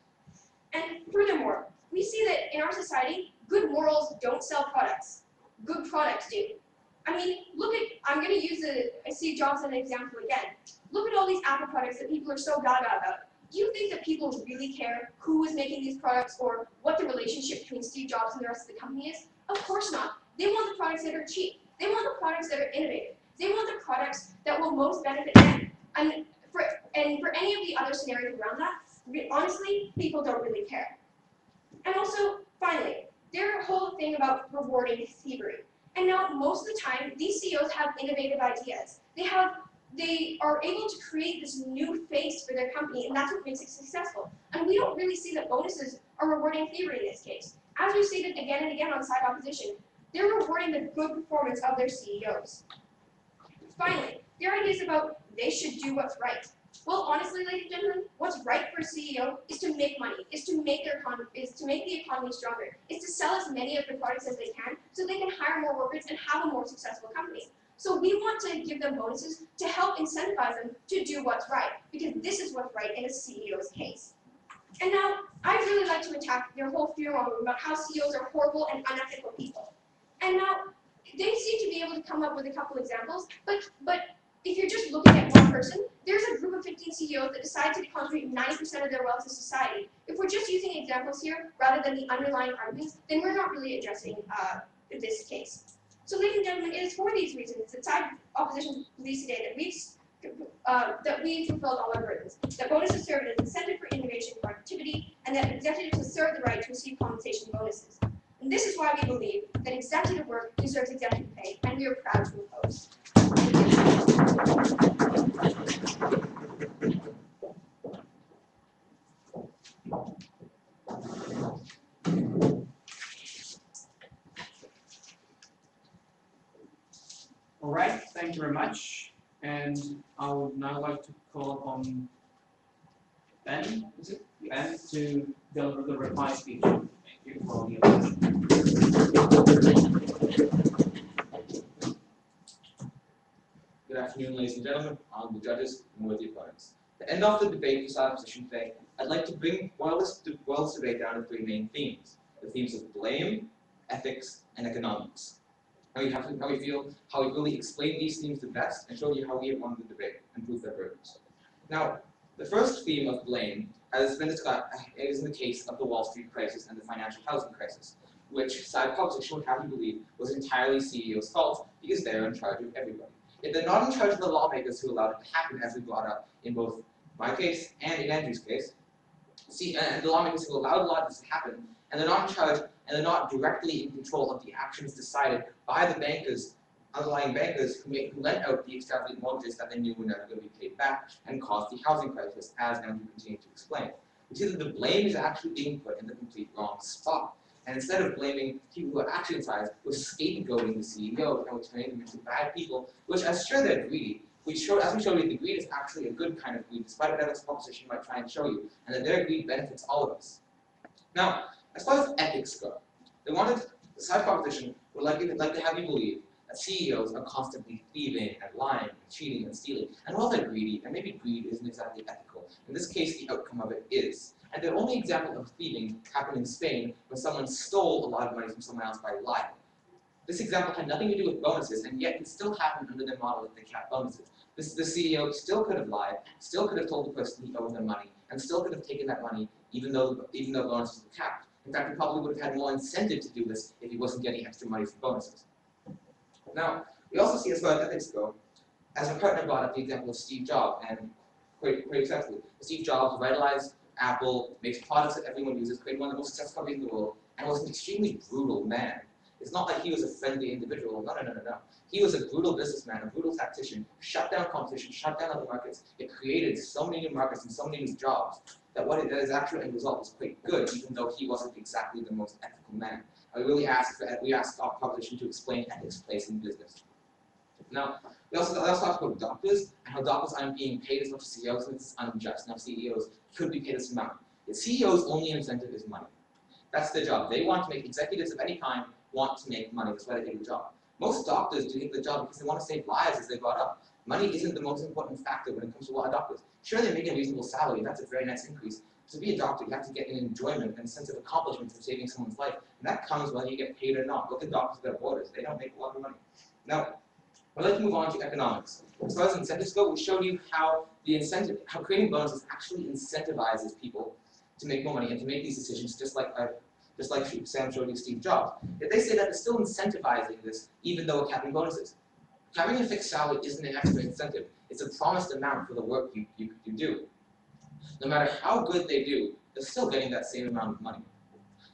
And furthermore, we see that in our society, good morals don't sell products. Good products do. I mean, I'm going to use Steve Jobs as an example again. Look at all these Apple products that people are so gaga about. Do you think that people really care who is making these products or what the relationship between Steve Jobs and the rest of the company is? Of course not. They want the products that are cheap. They want the products that are innovative. They want the products that will most benefit them. And for any of the other scenarios around that, honestly, people don't really care. And also, finally, their whole thing about rewarding thievery. And now, most of the time, these CEOs have innovative ideas. They are able to create this new face for their company, and that's what makes it successful. And we don't really see that bonuses are rewarding thievery in this case. As we've stated again and again on side opposition, they're rewarding the good performance of their CEOs. Finally, their ideas about they should do what's right. Well, honestly, ladies and gentlemen, what's right for a CEO is to make money, is to make the economy stronger, is to sell as many of the products as they can so they can hire more workers and have a more successful company. So we want to give them bonuses to help incentivize them to do what's right, because this is what's right in a CEO's case. And now, I'd really like to attack their whole fear about how CEOs are horrible and unethical people. And now, they seem to be able to come up with a couple examples, but if you're just looking at one person, there's a group of 15 CEOs that decide to contribute 90% of their wealth to society. If we're just using examples here, rather than the underlying arguments, then we're not really addressing this case. So ladies and gentlemen, it is for these reasons that side opposition believes today that we've fulfilled all our burdens, that bonuses serve as incentive for innovation and productivity, and that executives deserve the right to receive compensation bonuses. And this is why we believe that executive work deserves executive pay, and we are proud to oppose. All right, thank you very much. And I would now like to call upon Ben, is it? Ben, to deliver the reply speech. Thank you for all the attention. Good afternoon, ladies and gentlemen, honorable judges, and worthy opponents. To end off the debate for side opposition today, I'd like to boil this debate down to three main themes: the themes of blame, ethics, and economics. How we really explain these themes the best, and show you how we have won the debate and proved their burdens. Now, the first theme of blame has been described is in the case of the Wall Street crisis and the financial housing crisis, which side opposition would have you believe was entirely CEO's fault because they're in charge of everybody. If they're not in charge of the lawmakers who allowed it to happen, as we brought up in both my case and in Andrew's case, and the lawmakers who allowed a lot of this to happen, and they're not in charge, and they're not directly in control of the actions decided by the bankers, underlying bankers who lent out the extravagant mortgages that they knew were never going to be paid back and caused the housing crisis, as Andrew continued to explain. We see that the blame is actually being put in the complete wrong spot. And instead of blaming people who are actually inside, we're scapegoating the CEO and we're turning them into bad people, which, as sure they're greedy, as we showed you, the greed is actually a good kind of greed, despite what this opposition might try and show you, and that their greed benefits all of us. Now, as far as ethics go, the side opposition would like to have you believe that CEOs are constantly thieving and lying and cheating and stealing. And while they're greedy, and maybe greed isn't exactly ethical, in this case the outcome of it is. And the only example of thieving happened in Spain when someone stole a lot of money from someone else by lying. This example had nothing to do with bonuses, and yet it still happened under their model that they capped bonuses. The CEO still could have lied, still could have told the person he owed them money, and still could have taken that money even though bonuses were capped. In fact, he probably would have had more incentive to do this if he wasn't getting extra money from bonuses. Now, we also see, as far as ethics go, as my partner brought up the example of Steve Jobs, and quite exactly, Steve Jobs revitalized Apple, makes products that everyone uses, created one of the most successful companies in the world, and was an extremely brutal man. It's not like he was a friendly individual. No. He was a brutal businessman, a brutal tactician, shut down competition, shut down other markets. It created so many new markets and so many new jobs that his actual end result was quite good, even though he wasn't exactly the most ethical man. We asked our proposition to explain ethics place in business. Now, we also talked about doctors and how doctors aren't being paid as much as CEOs, and it's unjust. Now, CEOs could be paid this amount. The CEO's only incentive is money. That's their job. They want to make executives of any kind want to make money. That's why they take the job. Most doctors do take the job because they want to save lives, as they brought up. Money isn't the most important factor when it comes to a lot of doctors. Sure, they make a reasonable salary, and that's a very nice increase. To be a doctor, you have to get an enjoyment and a sense of accomplishment from saving someone's life, and that comes whether you get paid or not. Look at doctors that have orders. They don't make a lot of money. Now, I'd like to move on to economics. As far as incentives go, we showed you how creating bonuses actually incentivizes people to make more money and to make these decisions, just like Sam showed you Steve Jobs. Yet they say that they're still incentivizing this, even though we're capping bonuses. Having a fixed salary isn't an extra incentive. It's a promised amount for the work you do. No matter how good they do, they're still getting that same amount of money.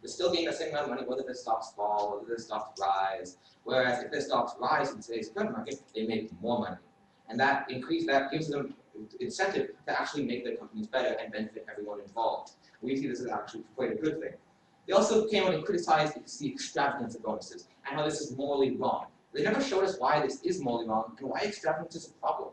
They're still getting that same amount of money whether their stocks fall, whether their stocks rise. Whereas if their stocks rise in today's current market, they make more money. And that gives them incentive to actually make their companies better and benefit everyone involved. We see this as actually quite a good thing. They also came out and criticized the extravagance of bonuses and how this is morally wrong. They never showed us why this is morally wrong and why extravagance is a problem.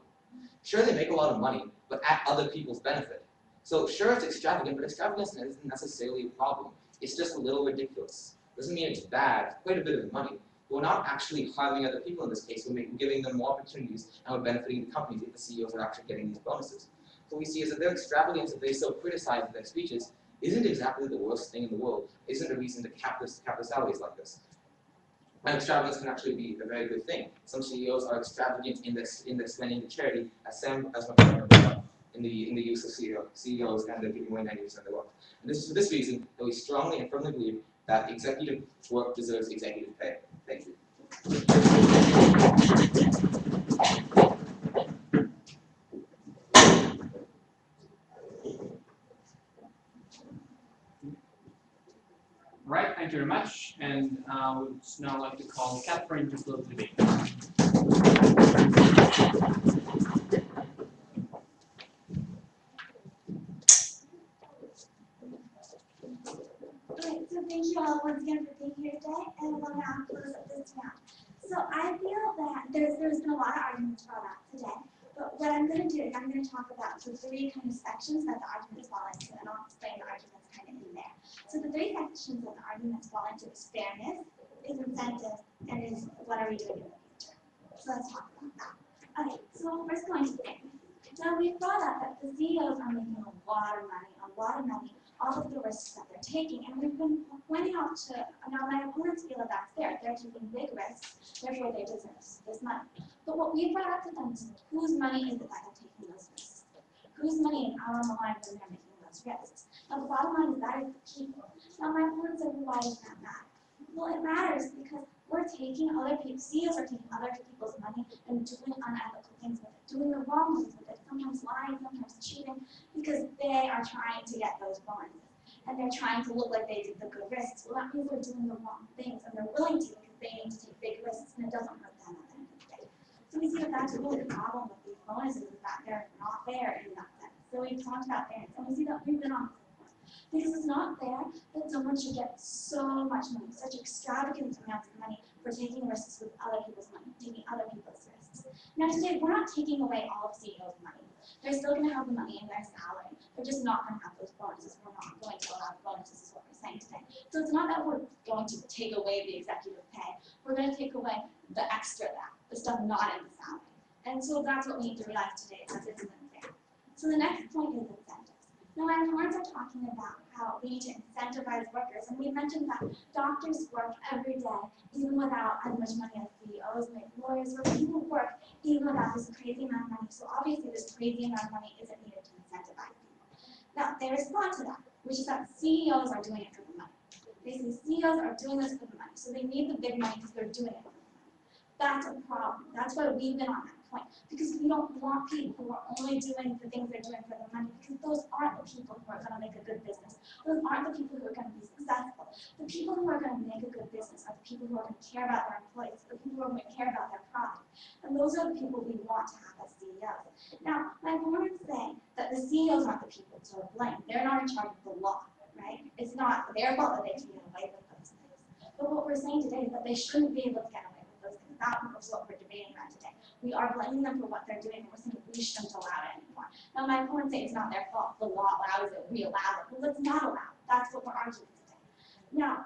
Sure, they make a lot of money, but at other people's benefit. So sure, it's extravagant, but extravagance isn't necessarily a problem. It's just a little ridiculous. Doesn't mean it's bad. It's quite a bit of money. We're not actually harming other people in this case. We're giving them more opportunities, and we're benefiting the companies if the CEOs are actually getting these bonuses. So what we see is that their extravagance that they so criticize in their speeches isn't exactly the worst thing in the world, isn't a reason to cap the salaries like this. And extravagance can actually be a very good thing. Some CEOs are extravagant in their spending to charity, as much as in the use of CEOs, and they're giving away 90% of their wealth. And this is for this reason that we strongly and firmly believe that executive work deserves executive pay. Thank you. Right, thank you very much. And I would now like to call Catherine to close the debate. Okay, so thank you all once again for being here today, and we'll now close up this round. So I feel that there's been a lot of arguments brought up today, but what I'm going to do is I'm going to talk about the three kind of sections that the arguments fall into, and I'll explain the arguments kind of in there. So the three sections that the arguments fall into is fairness, is incentives, and is what are we doing in the future. So let's talk about that. Okay, so first going to fairness. Now we've brought up that the CEOs are making a lot of money off of the risks that they're taking, and we've been pointing out to, now my opponents feel that that's fair, they're taking big risks, therefore they deserve this money. But what we brought up to them is whose money is it that they're taking those risks? Whose money is out on the line when they're making those risks? Now the bottom line is that is the people. Now my opponents said, well, why does that matter? Well, it matters because we're taking other people, CEOs are taking other people's money and doing unethical things with it, doing the wrong things with it, sometimes lying, sometimes cheating, because they are trying to get those bonuses. And they're trying to look like they did the good risks. Well, that means they're doing the wrong things, and they're willing to because they need to take big risks, and it doesn't hurt them at the end of the day. So we see that that's really the problem with these bonuses is that they're not fair in that sense. So we've talked about fairness, and we see that we've been on this point. Because it's not fair that someone should get so much money, such extravagant amounts of money for taking risks with other people's money, taking other people's risks. Now today, we're not taking away all of CEOs' money. They're still going to have the money in their salary. They're just not going to have those bonuses. We're not going to allow bonuses is what we're saying today. So it's not that we're going to take away the executive pay. We're going to take away the extra that, the stuff not in the salary. And so that's what we need to realize today, that this isn't fair. So the next point is incentives. Now, my opponents are talking about how we need to incentivize workers, and we mentioned that doctors work every day, even without as much money as CEOs make. Lawyers work, people work even without this crazy amount of money. So obviously, this crazy amount of money isn't needed to incentivize people. Now, they respond to that, which is that CEOs are doing it for the money. They say CEOs are doing this for the money, so they need the big money because they're doing it for the money. That's a problem. That's why we've been on that point. Because we don't want people who are only doing the things they're doing for the money, because those aren't the people who are going to make a good business. Those aren't the people who are going to be successful. The people who are going to make a good business are the people who are going to care about their employees, the people who are going to care about their product. And those are the people we want to have as CEOs. Now, my opponents say that the CEOs aren't the people to blame. They're not in charge of the law, right? It's not their fault that they can get away with those things. But what we're saying today is that they shouldn't be able to get away with those things. That was what we're debating about today. We are blaming them for what they're doing, and we're saying we shouldn't allow it anymore. Now, my opponents say it's not their fault. The law allows it. We allow it. Well, it's not allowed. That's what we're arguing today. Now,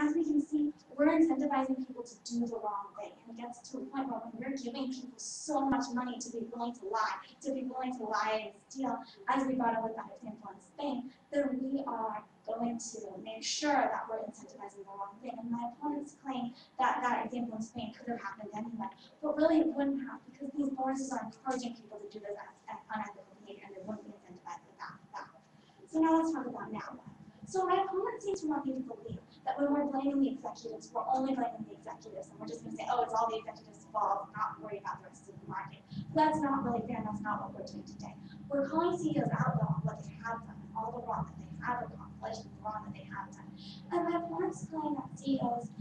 as we can see, we're incentivizing people to do the wrong thing. And it gets to a point where when we're giving people so much money to be willing to lie and steal, as we brought up with that example in Spain, then we are going to make sure that we're incentivizing the wrong thing. And my opponents claim that that example in Spain could have happened anyway, but really it wouldn't have, because these bonuses are encouraging people to do this unethical behavior, and they wouldn't be incentivized with that. So now let's talk about now what. So my opponents seem to want me to believe that when we're blaming the executives, we're only blaming the executives, and we're just going to say, oh, it's all the executives' fault, not worry about the rest of the market. But that's not really fair, and that's not what we're doing today. We're calling CEOs out on what they have done, all the wrong that they have accomplished, and the wrong that they have done. And my opponents claim that CEOs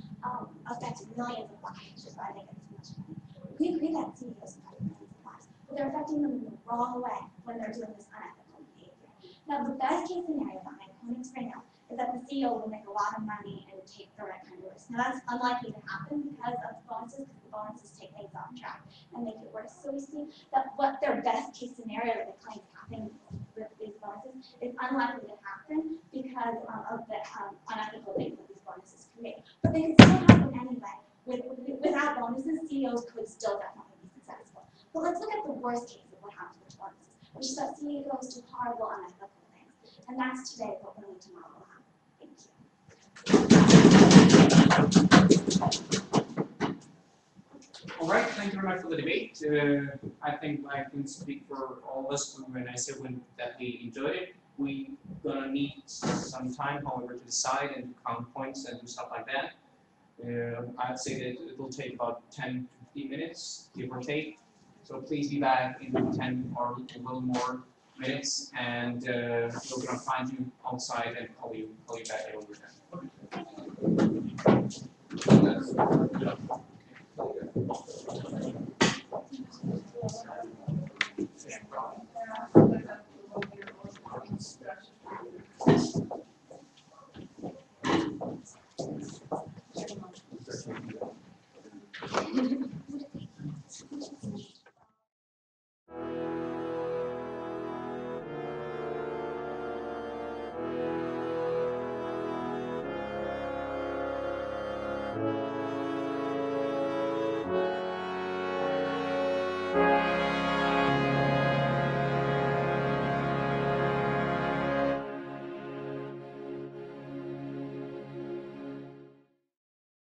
affect millions of lives just by making too much money. We agree that CEOs affect millions of lives, but they're affecting them in the wrong way when they're doing this unethical behavior. Now, the best case scenario that my opponents bring up is that the CEO will make a lot of money and take the right kind of risk. Now, that's unlikely to happen because of the bonuses, because the bonuses take things off track and make it worse. So we see that what their best case scenario that they claim is happening with these bonuses is unlikely to happen because of the unethical things that these bonuses create. But they can still happen anyway with bonuses, CEOs could still definitely be successful. But let's look at the worst case of what happens with bonuses, which is that CEOs do horrible, unethical things. And that's today what we're going to model on. Thank you. All right, thank you very much for the debate. I think I can speak for all of us when I say that we enjoyed it. We're gonna need some time, however, to decide and to count points and do stuff like that. I'd say that it will take about 10 to 15 minutes, give or take. So please be back in 10 or a little more minutes, and we're gonna find you outside and call you back when we're done. Yes.